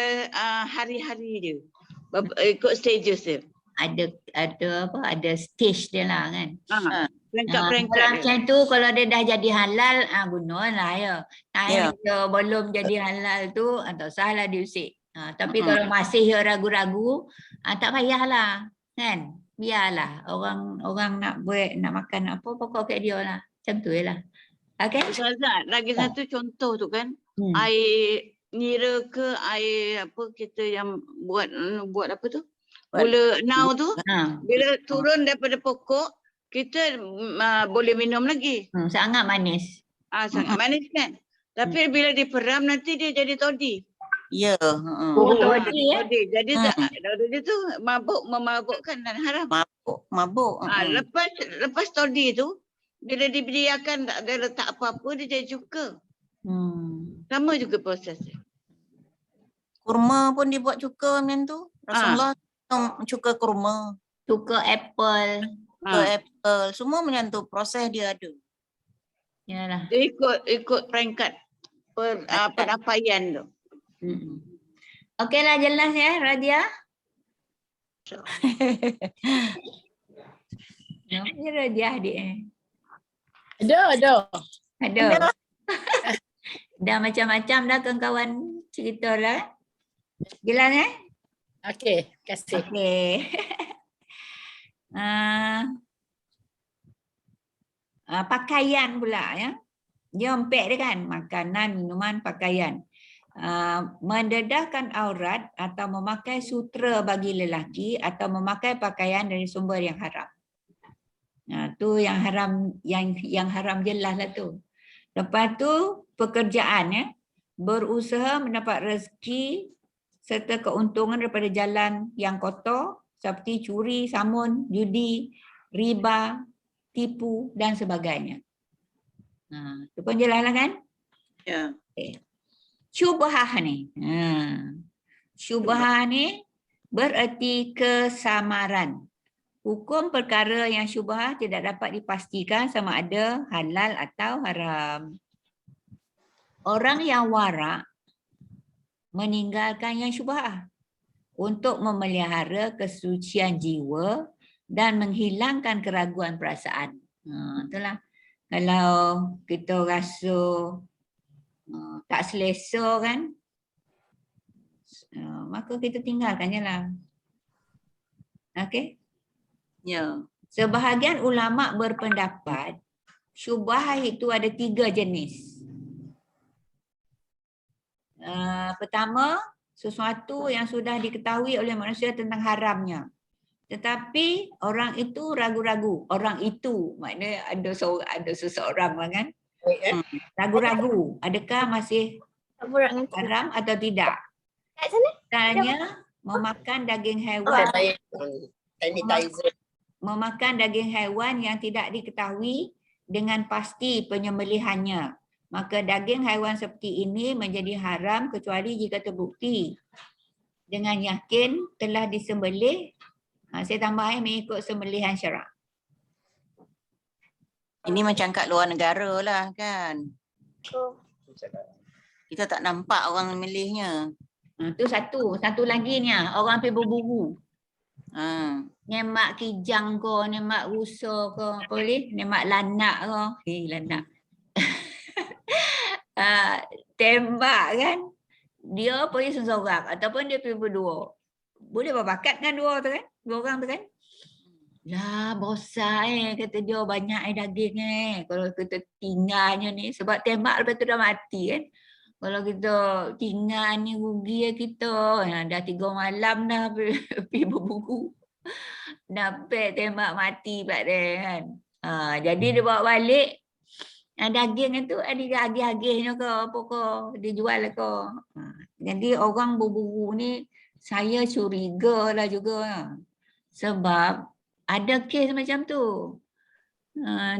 hari-hari dia. Ikut stages dia. Ada stage dia lah kan. Peringkat-peringkat Kalau dia. macam tu kalau dia dah jadi halal, gunalah ya. Kalau belum jadi halal tu tak usahlah diusik. Tapi kalau masih ragu-ragu, tak payahlah kan. Biarlah orang nak buat, nak makan apa pokok kat dia lah. Macam tu je lah. Okey. Ustazah, lagi satu contoh tu kan, air nira ke air apa kita yang buat apa tu? Gula enau tu, bila turun daripada pokok, kita boleh minum lagi. Sangat manis. Sangat manis kan? Tapi bila diperam nanti dia jadi toddy. Ya. Toddy ya. Jadi dia tu memabukkan dan haram. Mabuk. Lepas toddy tu, bila dibiarkan tak ada letak apa-apa, dia jadi cuka. Sama juga prosesnya. Kurma pun dibuat cuka macam tu. Rasulullah cuka kurma. Cuka apple. Apple. Semua macam tu. Proses dia ada. Yalah. Dia ikut peringkat penyampaian tu. Okeylah, jelas ya Radia. Namanya Radia adik Ada. Dah macam-macam dah kawan-kawan cerita lah. Jelas Okey, kasih. Okey. Pakaian pula ya. Dia empat dia kan, makanan, minuman, pakaian. Mendedahkan aurat atau memakai sutra bagi lelaki atau memakai pakaian dari sumber yang haram. Tu yang haram, yang haram jelas lah tu. Lepas tu pekerjaan ya, berusaha mendapat rezeki serta keuntungan daripada jalan yang kotor seperti curi, samun, judi, riba, tipu dan sebagainya. Tu pun jelas lah kan? Ya. Okay. Syubhah ni. Syubhah ni bererti kesamaran. Hukum perkara yang syubhah tidak dapat dipastikan sama ada halal atau haram. Orang yang warak meninggalkan yang syubhah untuk memelihara kesucian jiwa dan menghilangkan keraguan perasaan. Itulah. Kalau kita rasa tak selesa kan, maka kita tinggalkan je lah. Okey? Ya. Sebahagian ulama berpendapat syubhah itu ada 3 jenis. Pertama, sesuatu yang sudah diketahui oleh manusia tentang haramnya. Tetapi orang itu ragu-ragu. Orang itu maknanya ada seseorang lah kan. Ragu-ragu. Adakah masih haram atau tidak? Misalnya memakan daging haiwan. Memakan daging haiwan yang tidak diketahui dengan pasti penyembelihannya. Maka daging haiwan seperti ini menjadi haram kecuali jika terbukti dengan yakin telah disembelih. Saya tambah mengikut sembelihan syarak. Ini macam kat luar negara lah kan. Kita tak nampak orang melihnya. Itu satu. Satu lagi ni orang pergi berburu. Nemak kijang ke, nemak rusa ke, apa boleh? Nemak lanak ke. Lanak. tembak kan, dia pergi seorang ataupun dia pergi berdua. Boleh berbakat kan dua tu kan? Dua orang tu kan? Lah bosan kata dia banyak daging kalau kita tinggalnya ni sebab tembak lepas tu dah mati kan. Kalau kita tinggal ni rugi kita. Dah 3 malam dah pergi berburu. Dapat tembak mati pula dia kan. Jadi dia bawa balik daging itu ada agih-agihnya ke apa ke, dia jual ke. Jadi orang berburu ni saya curiga lah juga. Sebab ada kes macam tu.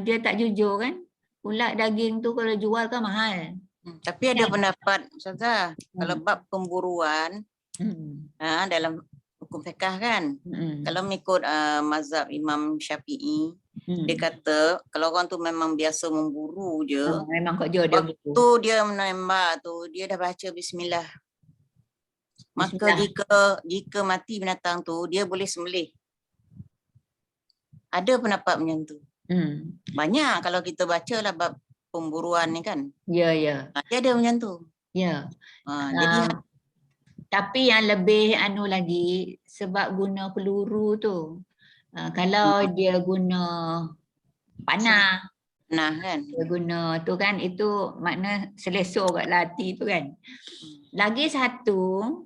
Dia tak jujur kan. Ulat daging tu kalau jual kan mahal. Tapi ada pendapat Ustazah, kalau bab pemburuan dalam hukum fiqh kan, kalau mengikut mazhab Imam Syafi'i, dia kata kalau orang tu memang biasa memburu je, memang kok dia waktu dia menembak tu dia dah baca bismillah. Maka jika mati binatang tu dia boleh sembelih. Ada pendapat macam tu. Banyak kalau kita baca lah bab pemburuan ni kan. Ya. Dia ada macam tu. Ya. Jadi tapi yang lebih lagi sebab guna peluru tu. Kalau dia guna panah kan. Dia guna tu kan, itu makna selesor kat lati tu kan. Lagi satu,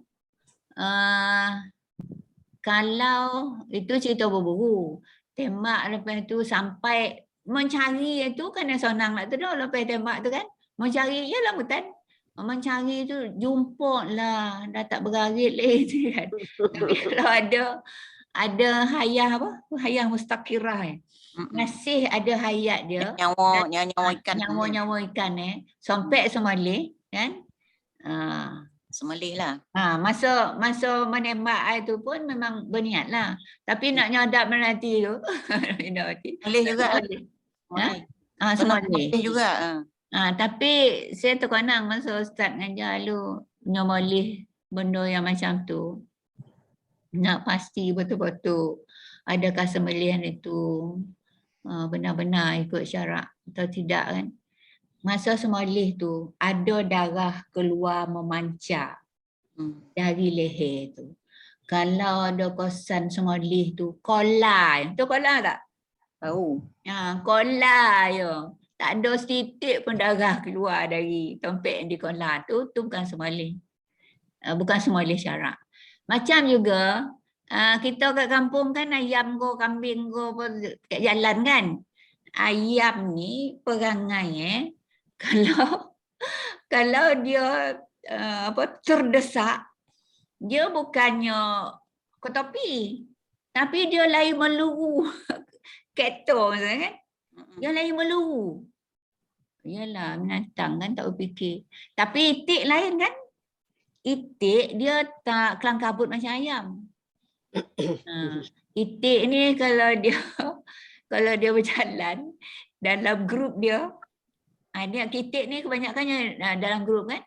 kalau itu cerita berburu, tembak lepas tu sampai mencari itu kan senang nak tu dah lepas tembak tu kan. Mencari ialah hutan. Mencari tu jumpa lah, dah tak berarit lagi kan. Tapi kalau ada hayah apa? Hayah mustaqirah masih ada hayat dia. Nyawa ikan. Nyawa ikan sampai semalih kan. Semalih lah. Masa menembak tu pun memang berniat lah. Tapi nak nyadap menanti tu. Boleh juga. Semalih juga. Tapi saya terkenang masa Ustaz ngajar dulu nyomalih benda yang macam tu. Nak pasti betul-betul adakah sembelihan itu benar-benar ikut syarak atau tidak kan. Masa sembelih tu ada darah keluar memancar dari leher tu. Kalau ada kosan sembelih tu kolai. Tu kolai tak? Tahu. Kolai je. Tak ada setitik pun darah keluar dari tompek yang di kolai tu bukan sembelih. Bukan sembelih syarak. Macam juga kita kat kampung kan ayam ko, kambing ko kat jalan kan. Ayam ni perangai kalau dia terdesak, dia bukannya kotopi, tapi dia lari meluru. Keto misalnya kan. Dia lari meluru. Yalah menantang kan, tak berfikir. Tapi itik lain kan. Itik dia tak kelang kabut macam ayam. Itik ni kalau dia berjalan dalam grup dia, dia itik ni kebanyakannya dalam grup kan,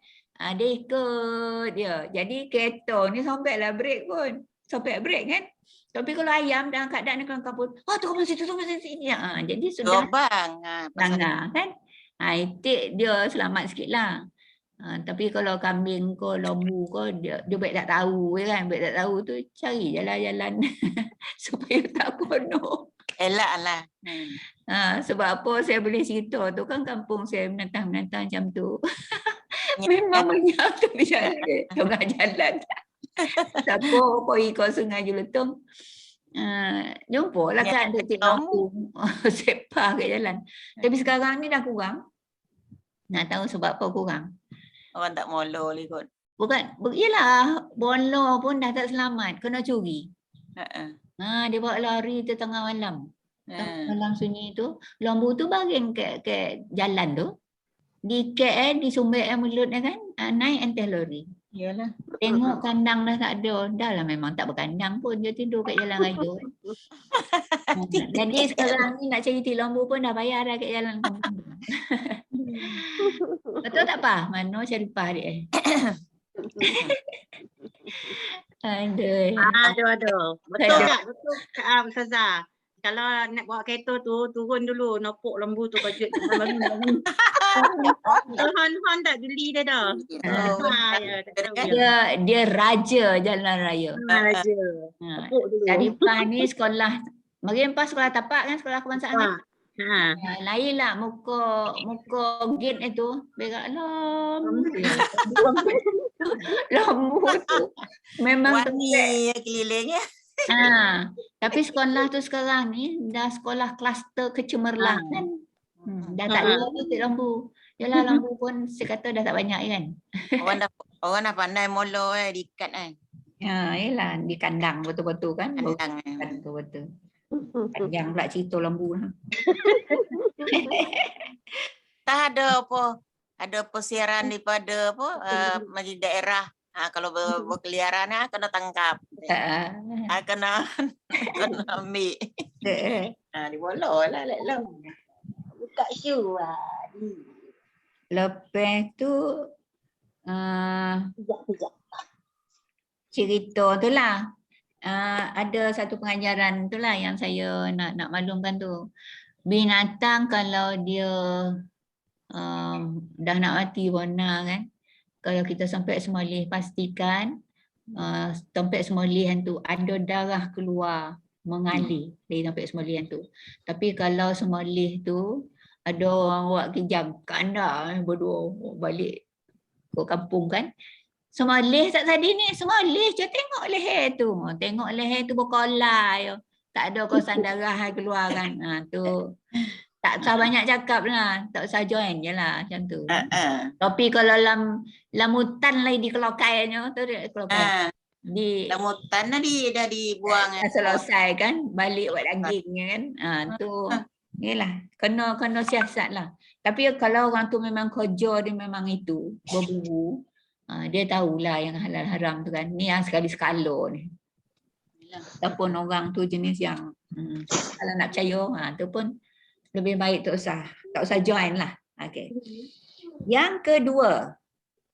dia ikut dia. Jadi kereta ni sampailah break pun. Sampai break kan. Tapi kalau ayam dalam keadaan ni kelang kabut, turun situ, turun sini. Jadi sudah langgar kan. Itik dia selamat sikit lah. Tapi kalau kambing ko, lembu ko, dia baik tak tahu kan. Baik tak tahu tu cari jalan-jalan supaya tak kono. Elak lah. Sebab apa saya boleh cerita tu kan kampung saya menantang-menantang macam tu. Memang banyak tu berjalan tengah jalan. Siapa pergi ke Sungai Juletung, jumpa lah kan detik lampu sepah kat jalan. Tapi sekarang ni dah kurang. Nak tahu sebab apa kurang? Orang tak molo lagi kot. Bukan, yelah, bola pun dah tak selamat, kena curi. Dia bawa lari tu tengah malam. Malam sunyi tu, lembu tu baring ke jalan tu. Di disumbek mulut dia kan, naik entah lori. Yalah. Tengok kandang dah tak ada. Dah lah memang tak berkandang pun, dia tidur kat jalan raya. Jadi sekarang ni nak cari lembu pun dah bayar dah kat jalan kampung. Betul tak Pak? Mana Syarifah dia? Aduh. Betul tak? Betul Ustazah. kalau nak bawa kereta tu turun dulu nopok lembu tu kejut. Hon tak geli dia dah. Ya, tak tahu dia. Dia raja jalan raya. Raja. Ha. Nopok dulu. Syarifah ni sekolah, Mariam pas sekolah tapak kan, sekolah kebangsaan kan? Lain lah muka gate itu. Berak lambu tu. Memang Wangi keliling ya. tapi sekolah tu sekarang ni dah sekolah kluster kecemerlangan. Dah tak ada titik lambu. Yalah lambu pun saya kata dah tak banyak kan. Orang dah pandai molo diikat kan. Yalah di kandang betul-betul kan. Kandang. Betul-betul. Panjang pula cerita lambu lah. Tak ada apa. Ada persiaran daripada apa majlis daerah. Kalau berkeliaran kena tangkap. Kena ambil. Dibolong lah. Buka show lah. Lepas tu cerita tu lah. Ada satu pengajaran tu lah yang saya nak maklumkan tu. Binatang kalau dia dah nak mati warna kan. Kalau kita sampai semoleh pastikan tempat semolihan tu ada darah keluar mengalir dari tempat semolihan tu. Tapi kalau semoleh tu ada orang buat kejam kanda berdua balik ke kampung kan. Semoleh tak tadi ni, semoleh je tengok leher tu. Tengok leher tu berkolai. Tak ada kosan darah keluar kan. Tu tak usah banyak cakap lah. Tak usah join je lah macam tu. Tapi kalau dalam hutan lagi di kelokainya tu dia kelokai. Dalam hutan dah dibuang. Selesai kan, balik buat dagingnya kan. Tu yelah, kena siasat lah. Tapi kalau orang tu memang kerja dia memang itu, berburu. Dia tahulah yang halal haram tu kan. Ni yang sekali-sekala ni. Ataupun orang tu jenis yang kalau nak percaya, tu pun lebih baik tak usah join lah. Okay. Yang kedua,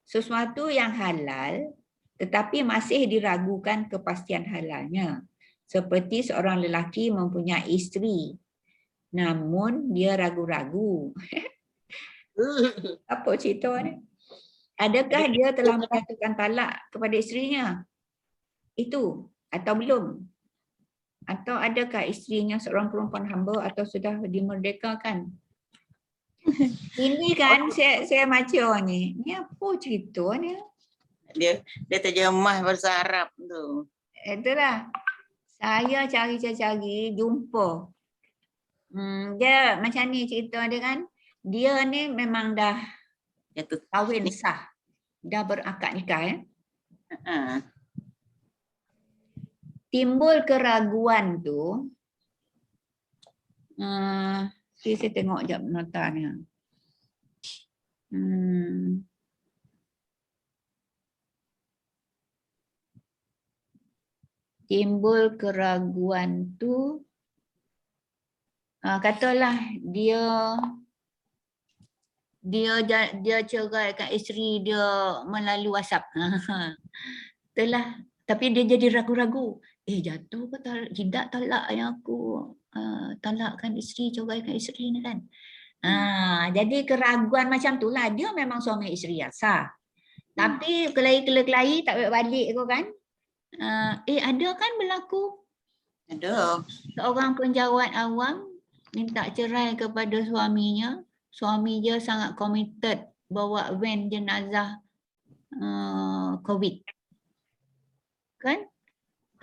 sesuatu yang halal tetapi masih diragukan kepastian halalnya. Seperti seorang lelaki mempunyai isteri, namun dia ragu-ragu. Apa cerita ni? Adakah dia telah menyatakan talak kepada isterinya? Itu atau belum? Atau adakah isterinya seorang perempuan hamba atau sudah dimerdekakan? Ini kan saya baca ni. Ni apa cerita ni? Dia terjemah bahasa Arab tu. Itulah. Saya cari jumpa. Dia macam ni cerita dia kan. Dia ni memang dah kahwin sah. Dah berakad nikah ya. Timbul keraguan tu. Saya tengok jap notanya. Timbul keraguan tu. Katalah dia ceraikan isteri dia melalui WhatsApp. Itulah. Tapi dia jadi ragu-ragu. Jatuh ke tidak talak yang aku talakkan isteri, ceraikan isteri ni kan. Jadi keraguan macam tu lah. Dia memang suami isteri yang sah. Tapi kelahi tak balik kau kan. Ada kan berlaku? Ada. Seorang penjawat awam minta cerai kepada suaminya. Suami dia sangat committed bawa van jenazah COVID. Kan?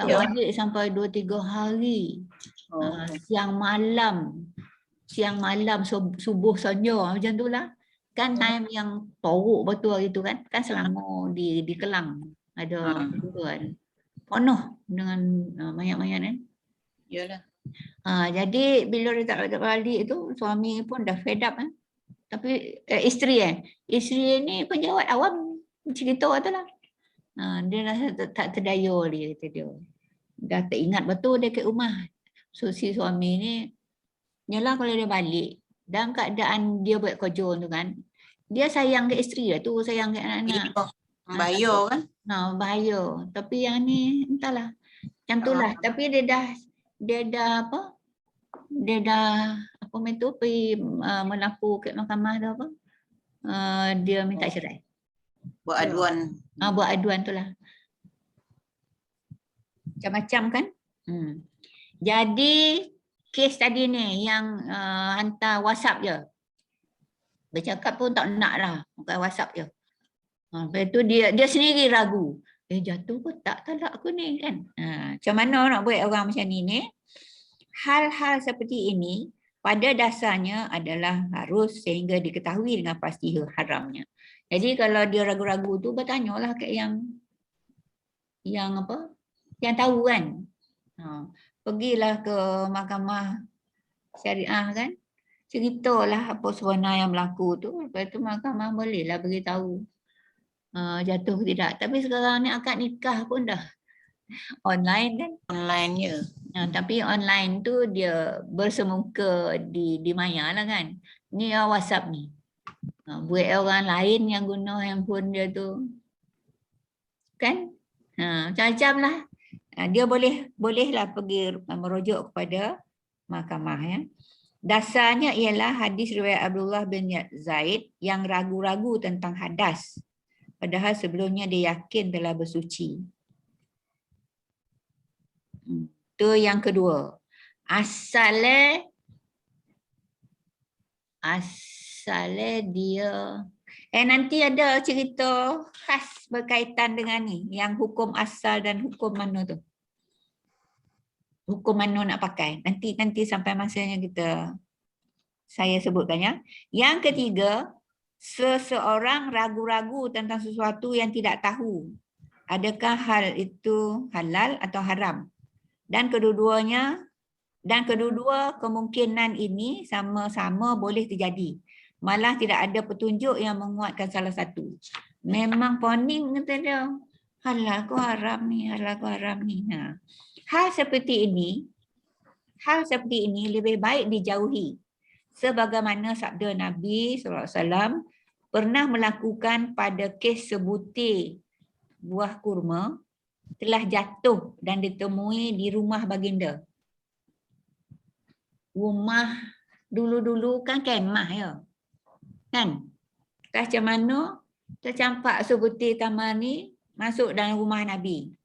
Tak balik sampai 2-3 hari. Siang malam subuh saja macam tu lah. Kan time yang teruk betul hari tu kan. Kan selama di Kelang ada kan. Penuh dengan mayat-mayat kan. Yalah. Jadi bila dia tak balik tu suami pun dah fed up kan. Tapi isteri ni penjawat awam cerita tu lah. Dia rasa tak terdaya dia kata dia. Dah tak ingat betul dia kat rumah. So si suami ni yalah kalau dia balik dalam keadaan dia buat kerja tu kan. Dia sayang ke isteri lah tu, sayang ke anak-anak. Bahaya kan? Bahaya. Tapi yang ni entahlah. Macam tu lah. Tapi dia dah apa? dia dah apa tu pergi melaku ke mahkamah tu apa? Dia minta cerai. Buat aduan. Buat aduan tu lah. Macam-macam kan? Jadi kes tadi ni yang hantar WhatsApp je. Bercakap pun tak nak lah. Bukan WhatsApp je. Lepas tu dia sendiri ragu. Jatuh ke tak talak aku ni kan? Macam mana nak buat orang macam ni? Hal-hal seperti ini pada dasarnya adalah harus sehingga diketahui dengan pasti haramnya. Jadi kalau dia ragu-ragu tu bertanyalah ke yang apa? Yang tahu kan? Pergilah ke mahkamah syariah kan? Ceritalah apa sebenar yang berlaku tu. Lepas tu mahkamah bolehlah beritahu jatuh ke tidak. Tapi sekarang ni akad nikah pun dah online kan? Online je. Tapi online tu dia bersemuka di maya lah kan? Ni WhatsApp ni. Buat orang lain yang guna handphone dia tu. Kan? Macam-macam lah. Dia bolehlah pergi merujuk kepada mahkamah ya. Dasarnya ialah hadis riwayat Abdullah bin Zaid yang ragu-ragu tentang hadas. Padahal sebelumnya dia yakin telah bersuci. Itu yang kedua. Asalnya dia nanti ada cerita khas berkaitan dengan ni, yang hukum asal dan hukum mana tu. Hukum mana nak pakai. Nanti sampai masanya saya sebutkan ya. Yang ketiga, seseorang ragu-ragu tentang sesuatu yang tidak tahu. Adakah hal itu halal atau haram? Dan kedua kemungkinan ini sama-sama boleh terjadi. Malah tidak ada petunjuk yang menguatkan salah satu. Memang poning kata dia. Halal ke haram ni, halal ke haram ni. Hal seperti ini lebih baik dijauhi. Sebagaimana sabda Nabi SAW pernah melakukan pada kes sebutir buah kurma telah jatuh dan ditemui di rumah baginda. Rumah dulu-dulu kan kemah ya. Kan? Macam mana tercampak sebutir tamar ni masuk dalam rumah Nabi.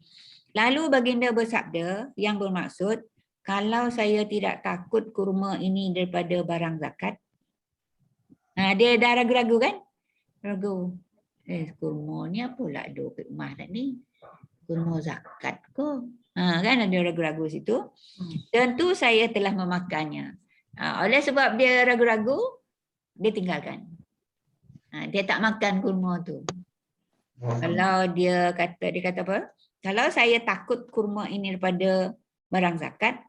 Lalu baginda bersabda yang bermaksud, kalau saya tidak takut kurma ini daripada barang zakat. Dia dah ragu-ragu kan? Ragu. Kurma ni apalah ada kat rumah tak ni? Kurma zakat ke? Kan ada ragu-ragu situ. Tentu saya telah memakannya. Oleh sebab dia ragu-ragu, dia tinggalkan. Dia tak makan kurma tu. Kalau dia kata apa? Kalau saya takut kurma ini daripada barang zakat,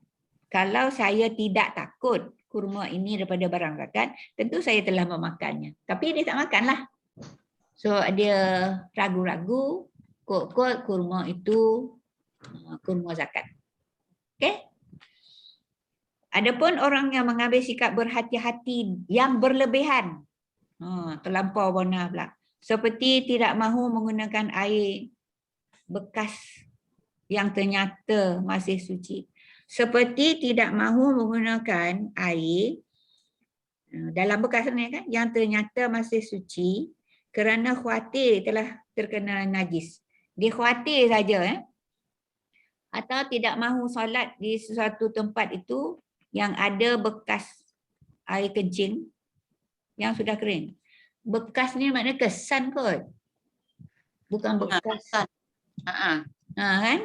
kalau saya tidak takut kurma ini daripada barang zakat, tentu saya telah memakannya. Tapi dia tak makanlah. So dia ragu-ragu, kot-kot kurma itu kurma zakat. Okey? Adapun orang yang mengambil sikap berhati-hati yang berlebihan, terlampau benar pula. Seperti tidak mahu menggunakan air bekas yang ternyata masih suci. Seperti tidak mahu menggunakan air dalam bekas ni kan yang ternyata masih suci kerana khawatir telah terkena najis. Dia khawatir saja atau tidak mahu solat di sesuatu tempat itu yang ada bekas air kencing yang sudah kering. Bekas ni maknanya kesan kot. Bukan bekas. Kan?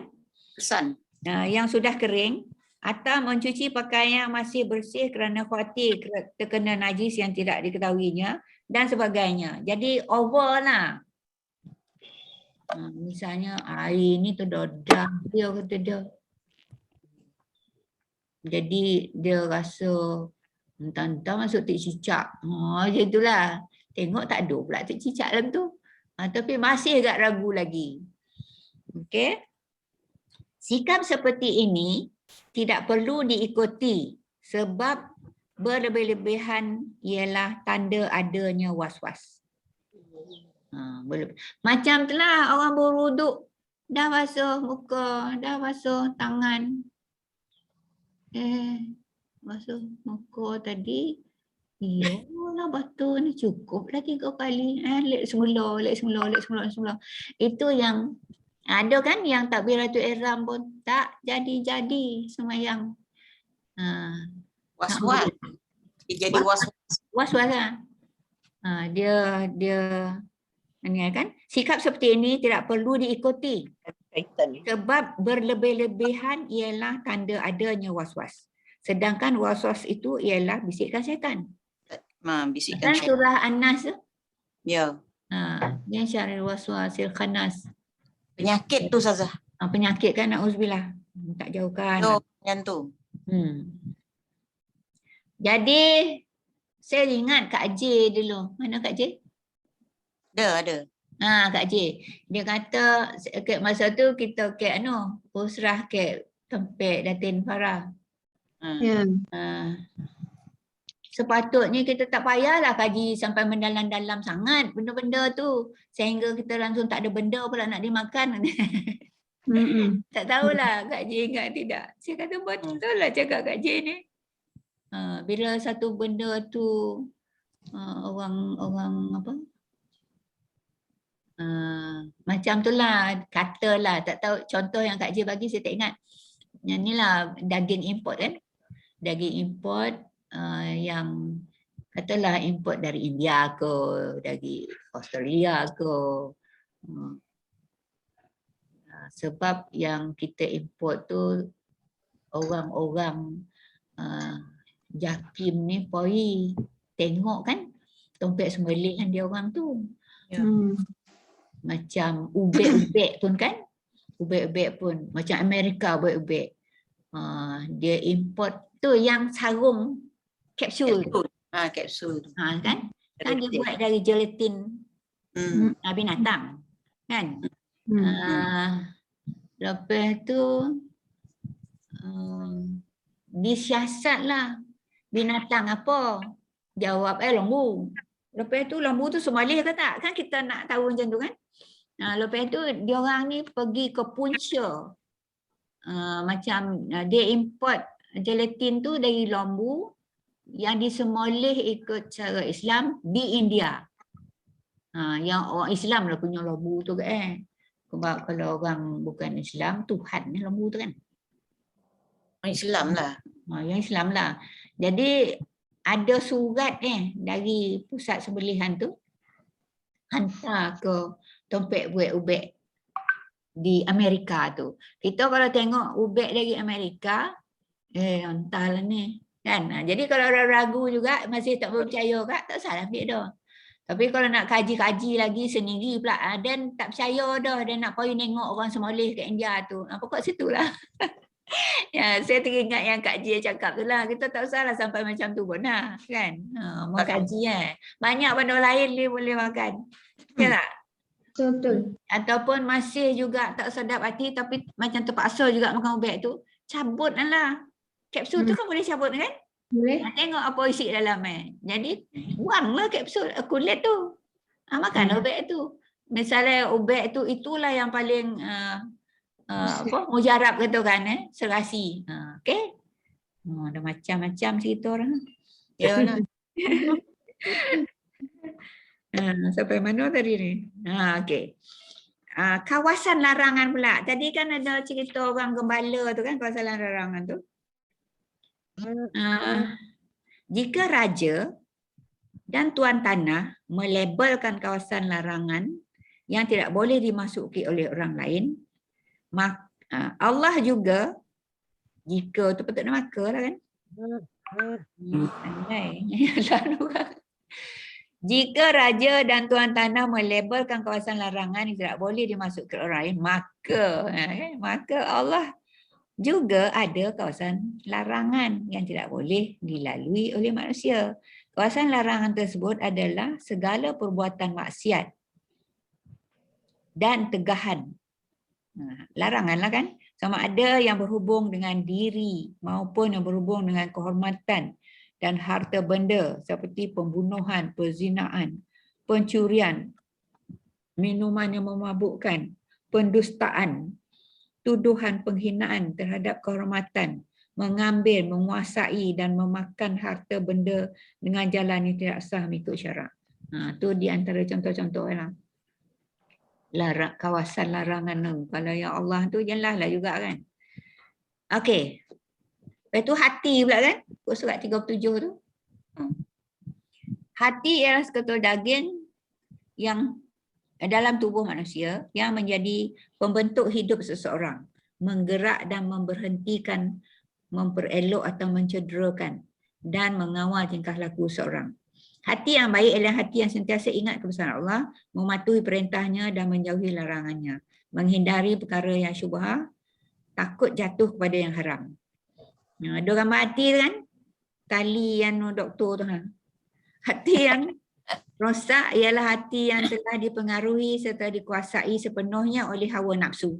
Kesan. Yang sudah kering atau mencuci pakaian yang masih bersih kerana khawatir terkena najis yang tidak diketahuinya dan sebagainya. Jadi over lah. Misalnya air ni terdadah dia kata dia. Jadi dia rasa entah-entah masuk tik cicak. Macam itulah. Tengok tak ada pula tik cicak dalam tu. Tapi masih agak ragu lagi. Okey. Sikap seperti ini tidak perlu diikuti sebab berlebih-lebihan ialah tanda adanya was-was. Macam itulah orang berwuduk, dah basuh muka, dah basuh tangan. basuh muka tadi. Iyalah batu ni cukuplah 3 kali. Lek semula. Itu yang ada kan yang takbiratul ihram pun tak jadi semayang. Was-was. Dia jadi was-was. Was-was lah. Dia ini kan sikap seperti ini tidak perlu diikuti. Sebab berlebih-lebihan ialah tanda adanya was-was. Sedangkan was-was itu ialah bisikan syaitan. Bisikan Kan syaitan. surah An-Nas tu? Ya. Yang syaril waswasil khannas. Penyakit tu Ustazah. Penyakit kan, na'udzubillah. Tak jauhkan. Yang tu. Jadi saya ingat Kak J dulu. Mana Kak J? Ada. Kak J. Dia kata masa tu kita ke usrah ke tempat Datin Farah. Sepatutnya kita tak payahlah kaji sampai mendalam-dalam sangat benda-benda tu. Sehingga kita langsung tak ada benda pula nak dimakan. Tak tahulah Kak J ingat tidak. Saya kata betul lah cakap Kak J ni. Bila satu benda tu orang apa? Macam tu lah, katalah, tak tahu contoh yang Kak J bagi saya tak ingat. Yang ni lah daging import kan. Daging import yang katalah import dari India ke, dari Australia ke. Sebab yang kita import tu orang-orang Jakim ni poi tengok kan tempat sembelihan dia orang tu. Macam ubek-ubek pun kan. Ubek-ubek pun macam Amerika ubek-ubek. Dia import tu yang sarung kapsul. Kapsul. Kan? Kan dia buat dari gelatin binatang. Kan? Lepas tu disiasatlah binatang apa? Jawab lembu. Lepas tu lembu tu Somali ke tak? Kan kita nak tahu macam tu kan? Lepas tu dia orang ni pergi ke punca. Macam dia import gelatin tu dari lembu yang disemoleh ikut cara Islam di India. Yang orang Islam lah punya lembu tu kan. Sebab kalau orang bukan Islam, Tuhan ni lembu tu kan. Orang Islam lah. Yang Islam lah. Jadi ada surat dari pusat sembelihan tu hantar ke tempat buat ubek di Amerika tu. Kita kalau tengok ubek dari Amerika, entahlah ni. Kan? Jadi kalau orang ragu juga, masih tak percaya kak, tak salah ambil dah. Tapi kalau nak kaji-kaji lagi sendiri pula, dan tak percaya dah, dan nak pergi tengok orang semoleh kat India tu. Pokok situ lah. Ya, saya teringat yang Kak Jia cakap tu lah. Kita tak usahlah sampai macam tu pun lah. Kan? Mau kaji banyak benda lain dia boleh makan. Ya tak? Betul. Ataupun masih juga tak sedap hati tapi macam terpaksa juga makan ubat tu. Cabut lah. Kapsul tu kan boleh cabut kan? Boleh. Tengok apa isi dalam Jadi buanglah kapsul kulit tu. Makan ubat tu. Misalnya ubat tu itulah yang paling mujarab kata kan serasi. Okey. Ada macam-macam cerita orang. Ya. Sampai mana tadi ni? Okey. Kawasan larangan pula. Tadi kan ada cerita orang gembala tu kan, kawasan larangan tu. Jika raja dan tuan tanah melabelkan kawasan larangan yang tidak boleh dimasuki oleh orang lain, Allah juga, jika tu patut nak maka lah kan. Jika raja dan tuan tanah melabelkan kawasan larangan yang tidak boleh dimasuki orang lain, maka Allah juga ada kawasan larangan yang tidak boleh dilalui oleh manusia. Kawasan larangan tersebut adalah segala perbuatan maksiat dan tegahan. Larangan lah kan, sama ada yang berhubung dengan diri maupun yang berhubung dengan kehormatan dan harta benda seperti pembunuhan, perzinaan, pencurian, minuman yang memabukkan, pendustaan, tuduhan penghinaan terhadap kehormatan, mengambil, menguasai dan memakan harta benda dengan jalan yang tidak sah mengikut syarak. Tu di antara contoh-contoh lah. Kawasan larangan tu. Kalau yang Allah tu jelas lah juga kan. Okey. Lepas tu hati pula kan. Surat 37 tu. Hati ialah seketul daging yang dalam tubuh manusia yang menjadi pembentuk hidup seseorang. Menggerak dan memberhentikan, memperelok atau mencederakan dan mengawal tingkah laku seorang. Hati yang baik adalah hati yang sentiasa ingat kebesaran Allah, mematuhi perintahnya dan menjauhi larangannya, menghindari perkara yang syubhah, takut jatuh kepada yang haram. Ada gambar hati kan? Tali yang doktor tu. Hati yang rosak ialah hati yang telah dipengaruhi serta dikuasai sepenuhnya oleh hawa nafsu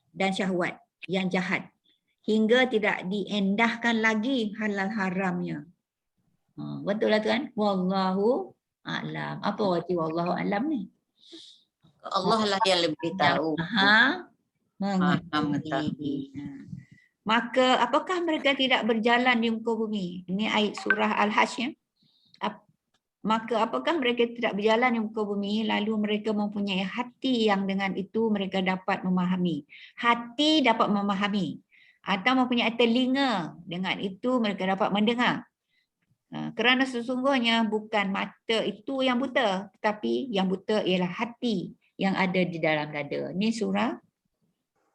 dan syahwat yang jahat, hingga tidak diendahkan lagi halal haramnya. Betul lah tu kan? Wallahu a'lam. Apa arti wallahu a'lam ni? Allah lah yang lebih tahu. Mengetahui. Maka apakah mereka tidak berjalan di muka bumi? Ini ayat surah Al-Hajj ya. Maka apakah mereka tidak berjalan di muka bumi lalu mereka mempunyai hati yang dengan itu mereka dapat memahami. Hati dapat memahami. Atau mempunyai telinga, dengan itu mereka dapat mendengar. Kerana sesungguhnya bukan mata itu yang buta, tetapi yang buta ialah hati yang ada di dalam dada. Ini surah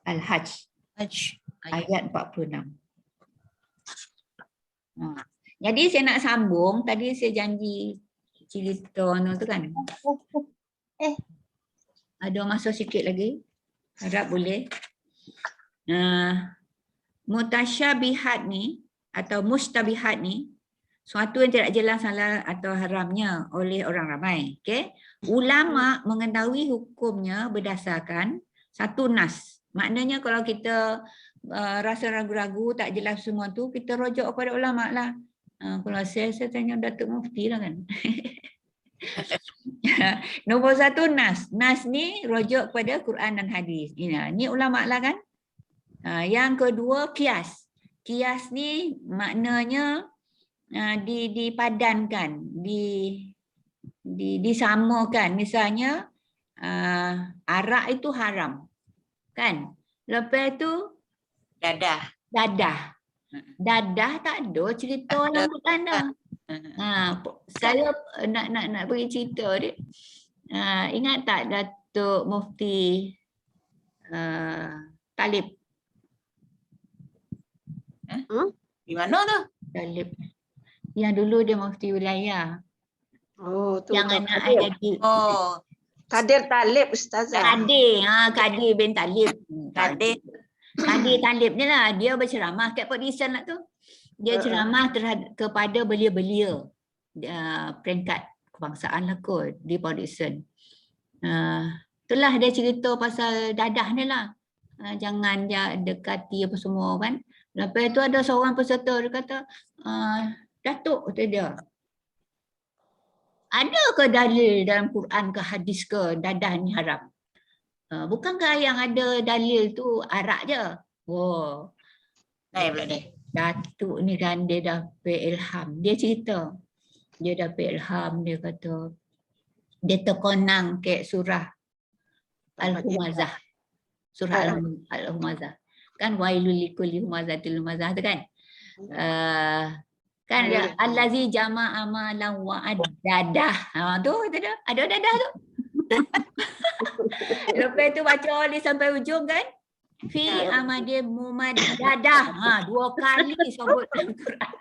Al-Hajj ayat 46. Jadi saya nak sambung, tadi saya janji cerita tu kan. Ada masa sikit lagi, harap boleh. Mutasyabihat ni atau mustabihat ni suatu yang tidak jelas halal atau haramnya oleh orang ramai. Okay? Ulama mengetahui hukumnya berdasarkan satu nas. Maknanya kalau kita rasa ragu-ragu, tak jelas semua tu, kita rujuk kepada ulama lah. Kalau saya tanya Datuk Mufti lah kan. Nombor satu nas. Nas ni rujuk kepada Quran dan hadis. Ini ulama lah kan. Yang kedua kias. Kias ni maknanya dipadankan, disamakan. Misalnya arak itu haram, kan? Lepas tu dadah tak ada cerita dalam Quran dah. Saya nak bagi cerita dia. Ingat tak Datuk Mufti Talib? Di mana tu? Talib. Yang dulu dia mufti wilayah. Tu yang anak jadi. Kadir Talib Ustazah. Kadir bin Talib. Kadir Talib ni lah. Dia berceramah kat Port Dickson lah tu. Dia ceramah kepada belia-belia peringkat kebangsaan lah kot di Port Dickson. Itulah dia cerita pasal dadah ni lah. Jangan dia dekati apa semua kan. Lepas tu ada seorang peserta dia kata, Datuk kata dia, ada ke dalil dalam Quran ke hadis ke dadah ni haram? Bukankah yang ada dalil tu arak je? Naik pula dia. Datuk ni kan dia dapat ilham. Dia cerita. Dia dapat ilham, dia kata, dia terkonang ke surah Al-Humazah. Surah Al-Humazah. Kan wailul likulli humazatil lumazah tu kan? Kan ada allazi jama'a amalan wa dadah. Tu ada dadah tu. Lepas tu baca ni sampai ujung kan? Fi amadi mumadadah. 2 kali sebut dalam Quran.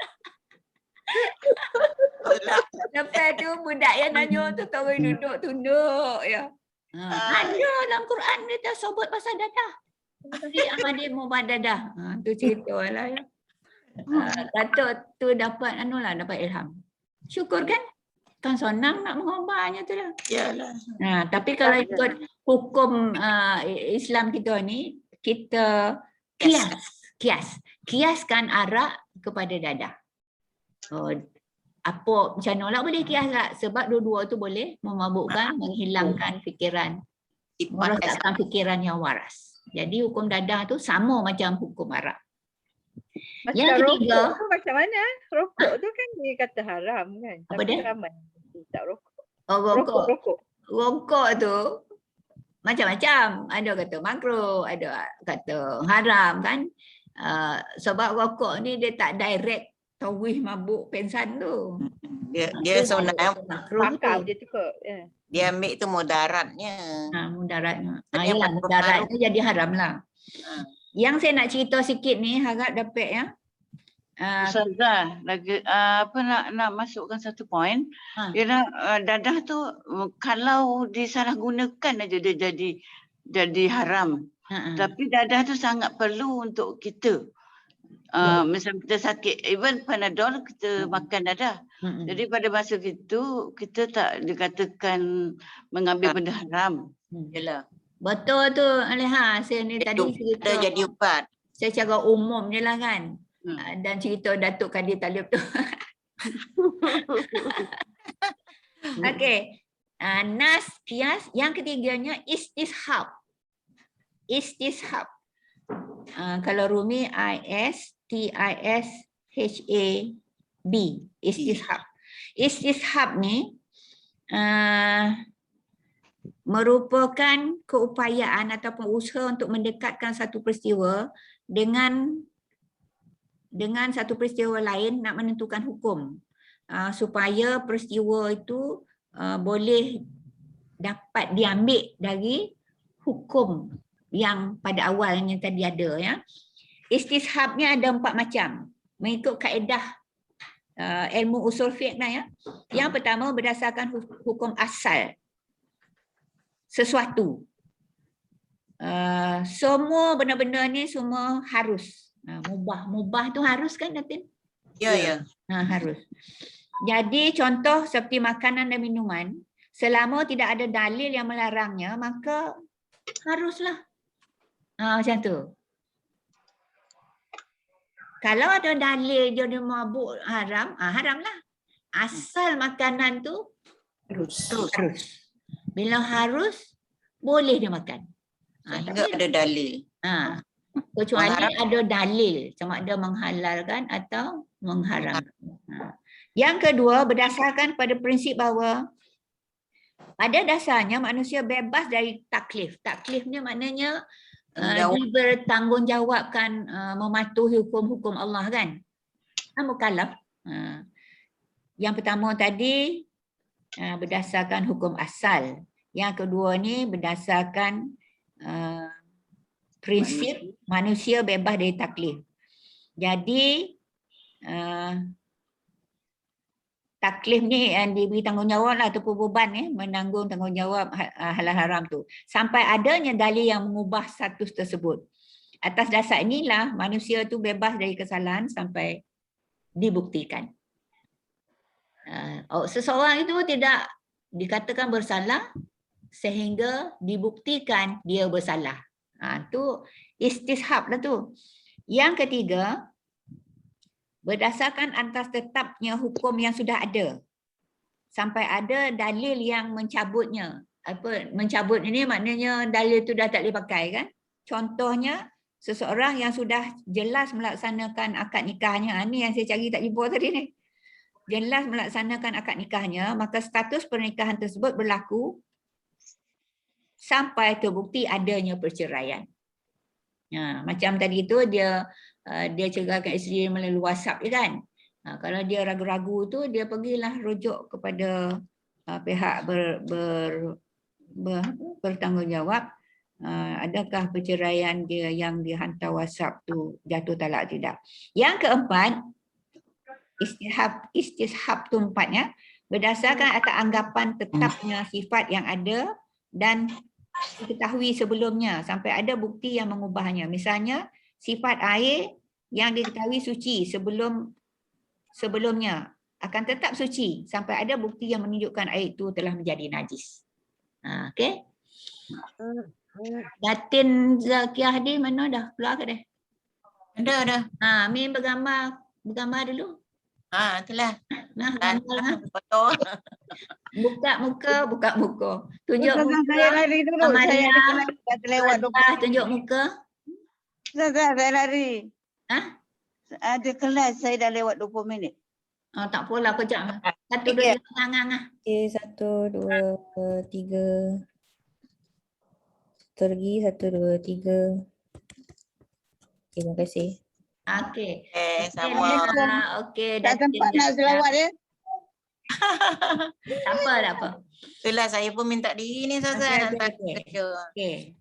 Lepas tu budak yang nanya tu tahu duduk tunduk ya. Ada dalam Quran dia dah sebut pasal dadah. Fi amadi mumadadah. Tu cerita lah ya. Datuk tu dapat dapat ilham. Syukur kan? Kan senang nak mengobarnya tu lah. Yalah. Tapi kalau ikut hukum Islam kita ni, kita kiaskan arak kepada dadah. Apa macam mana lah boleh kias tak? Sebab dua-dua tu boleh memabukkan, menghilangkan fikiran, merosakkan fikiran yang waras. Jadi hukum dadah tu sama macam hukum arak. Macam Yang ketiga, rokok tu macam mana? Rokok tu kan dia kata haram kan. Apa Tapi dia? ramai tak rokok. oh, rokok. Rokok. Rokok tu macam-macam. Ada kata makruh, ada kata haram kan. Sebab rokok ni dia tak direct tawih mabuk pensan tu. Dia sebenarnya makruh Pakar tu. dia tukar. Ya. dia ambil tu mudaratnya. Mudaratnya. Dia Yalah, pakai mudaratnya jadi haram lah. Ha. Yang saya nak cerita sikit ni harap dapat ya. Ustazah, lagi apa nak masukkan satu poin. Ialah dadah tu kalau disalahgunakan aja dia jadi haram. Tapi dadah tu sangat perlu untuk kita. Misal kita sakit, even Panadol kita makan dadah. Jadi pada masa itu kita tak dikatakan mengambil benda haram. Yalah. Betul tu Aleha. Saya ni tadi cerita. Dia jadi ubat. Secara umum je lah kan. Dan cerita Datuk Kadir Talib tu. Okey. Nas, kias. Yang ketiganya istishab. Istishab. Kalau Rumi ISTISHAB. Istishab. Istishab ni merupakan keupayaan ataupun usaha untuk mendekatkan satu peristiwa dengan satu peristiwa lain nak menentukan hukum supaya peristiwa itu boleh dapat diambil dari hukum yang pada awalnya tadi ada ya. Istishab ni ada 4 macam mengikut kaedah ilmu usul fiqh ya. Yang pertama berdasarkan hukum asal sesuatu. Semua benda-benda ni semua harus. Mubah tu harus kan Datin? Ya. Harus. Jadi contoh seperti makanan dan minuman, selama tidak ada dalil yang melarangnya, maka haruslah. Macam tu. Kalau ada dalil dia mabuk haram, haramlah. Asal makanan tu harus. Bila harus, boleh dia makan. Sehingga ada dalil. Kecuali ada dalil sama ada menghalalkan atau mengharamkan. Yang kedua berdasarkan pada prinsip bahawa pada dasarnya manusia bebas dari taklif. Taklif ni maknanya dia bertanggungjawabkan mematuhi hukum-hukum Allah kan. Mukallaf. Yang pertama tadi berdasarkan hukum asal. Yang kedua ni berdasarkan prinsip manusia bebas dari taklif. Jadi taklif ni yang diberi tanggungjawab lah ataupun beban menanggung tanggungjawab halal haram tu. Sampai adanya dalil yang mengubah status tersebut. Atas dasar inilah manusia tu bebas dari kesalahan sampai dibuktikan. Seseorang itu tidak dikatakan bersalah sehingga dibuktikan dia bersalah. Tu istishab lah tu. Yang ketiga, berdasarkan atas tetapnya hukum yang sudah ada. Sampai ada dalil yang mencabutnya. Mencabut ini maknanya dalil tu dah tak boleh pakai kan. Contohnya, seseorang yang sudah jelas melaksanakan akad nikahnya. Ini yang saya cari tak jumpa tadi ni. Jelas melaksanakan akad nikahnya, maka status pernikahan tersebut berlaku sampai terbukti adanya perceraian. Macam tadi tu dia ceraikan isteri melalui WhatsApp je kan. Kalau dia ragu-ragu tu dia pergilah rujuk kepada pihak bertanggungjawab. Adakah perceraian dia yang dihantar WhatsApp tu jatuh talak tidak. Yang keempat, istishab tu empatnya berdasarkan atas anggapan tetapnya sifat yang ada dan diketahui sebelumnya sampai ada bukti yang mengubahnya. Misalnya sifat air yang diketahui suci sebelumnya akan tetap suci sampai ada bukti yang menunjukkan air itu telah menjadi najis. Okey. Datin Zakiah Hadi mana dah keluar ke dah? Ada. Min bergambar dulu. Itulah. Betul. Buka muka. Tunjuk muka. Saya lari dulu. Maria. Saya terlewat. Tunjuk muka. Saya lari. Ada kelas, saya dah lewat 20 minit. Oh, tak apalah, kejap. 1, 2, 3, ngang. Okey, 1, 2, 3. Satu lagi, 1, 2, 3. Terima kasih. Okey. Sama. Okey, Tak sempat nak selawat ya. Tak apa. Itulah saya pun minta diri ni Ustazah. Okey.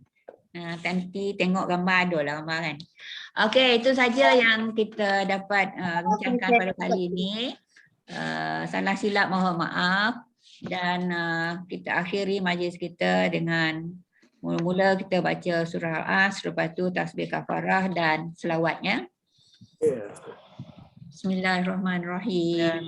Nanti tengok gambar, ada lah gambar kan. Okey, itu saja yang kita dapat bincangkan pada kali ini. Salah silap mohon maaf. Dan kita akhiri majlis kita dengan mula-mula kita baca surah Al-As, lepas tu tasbih kafarah dan selawatnya. Bismillahirrahmanirrahim.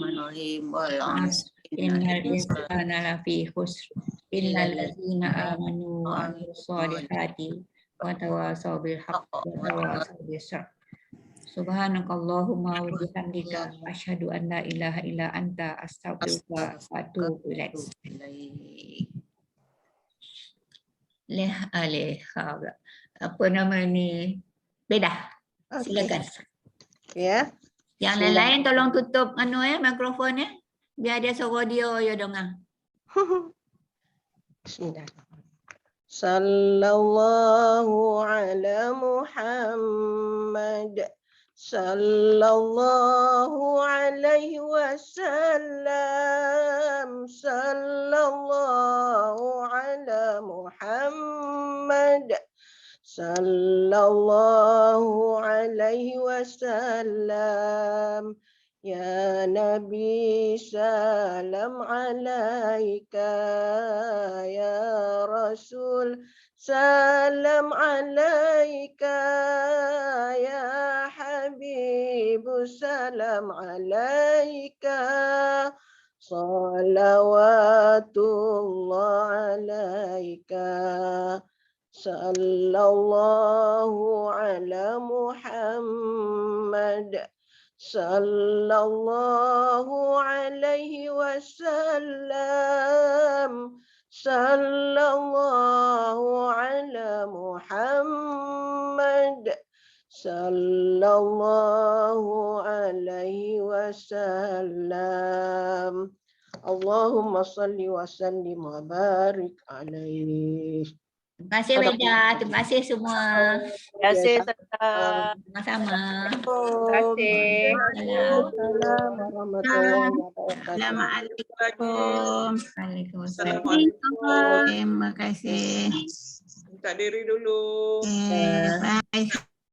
Innal insana lafi khusr illal ladzina amanu wa amilus solihati wa tawasaw bil haqqi wa tawasaw bis sabr. Subhanakallahumma wa bihamdika asyhadu an la ilaha illa anta astaghfiruka wa atubu ilaik. Apa nama ni? Bedah. Silakan. Ya. Yang lain-lain tolong tutup mikrofon ya. Biar dia suara dia ya dengar. Bismillah. Sallallahu ala Muhammad. Sallallahu alaihi wasallam. Sallallahu ala Muhammad. Sallallahu alaihi wasallam. Ya Nabi salam alaika, ya Rasul salam alaika, ya Habib salam alaika, salawatullah alaika, sallallahu ala Muhammad. Sallallahu alaihi wasallam. Sallallahu ala Muhammad. Sallallahu alaihi wasallam. Allahumma salli wa sallim wa barik alaihi. Terima kasih Beda, terima kasih semua. Terima kasih Ustazah. Sama-sama. Terima kasih. Assalamualaikum warahmatullahi wabarakatuh. Assalamualaikum. Waalaikumsalam. Terima kasih. Minta diri dulu. Bye.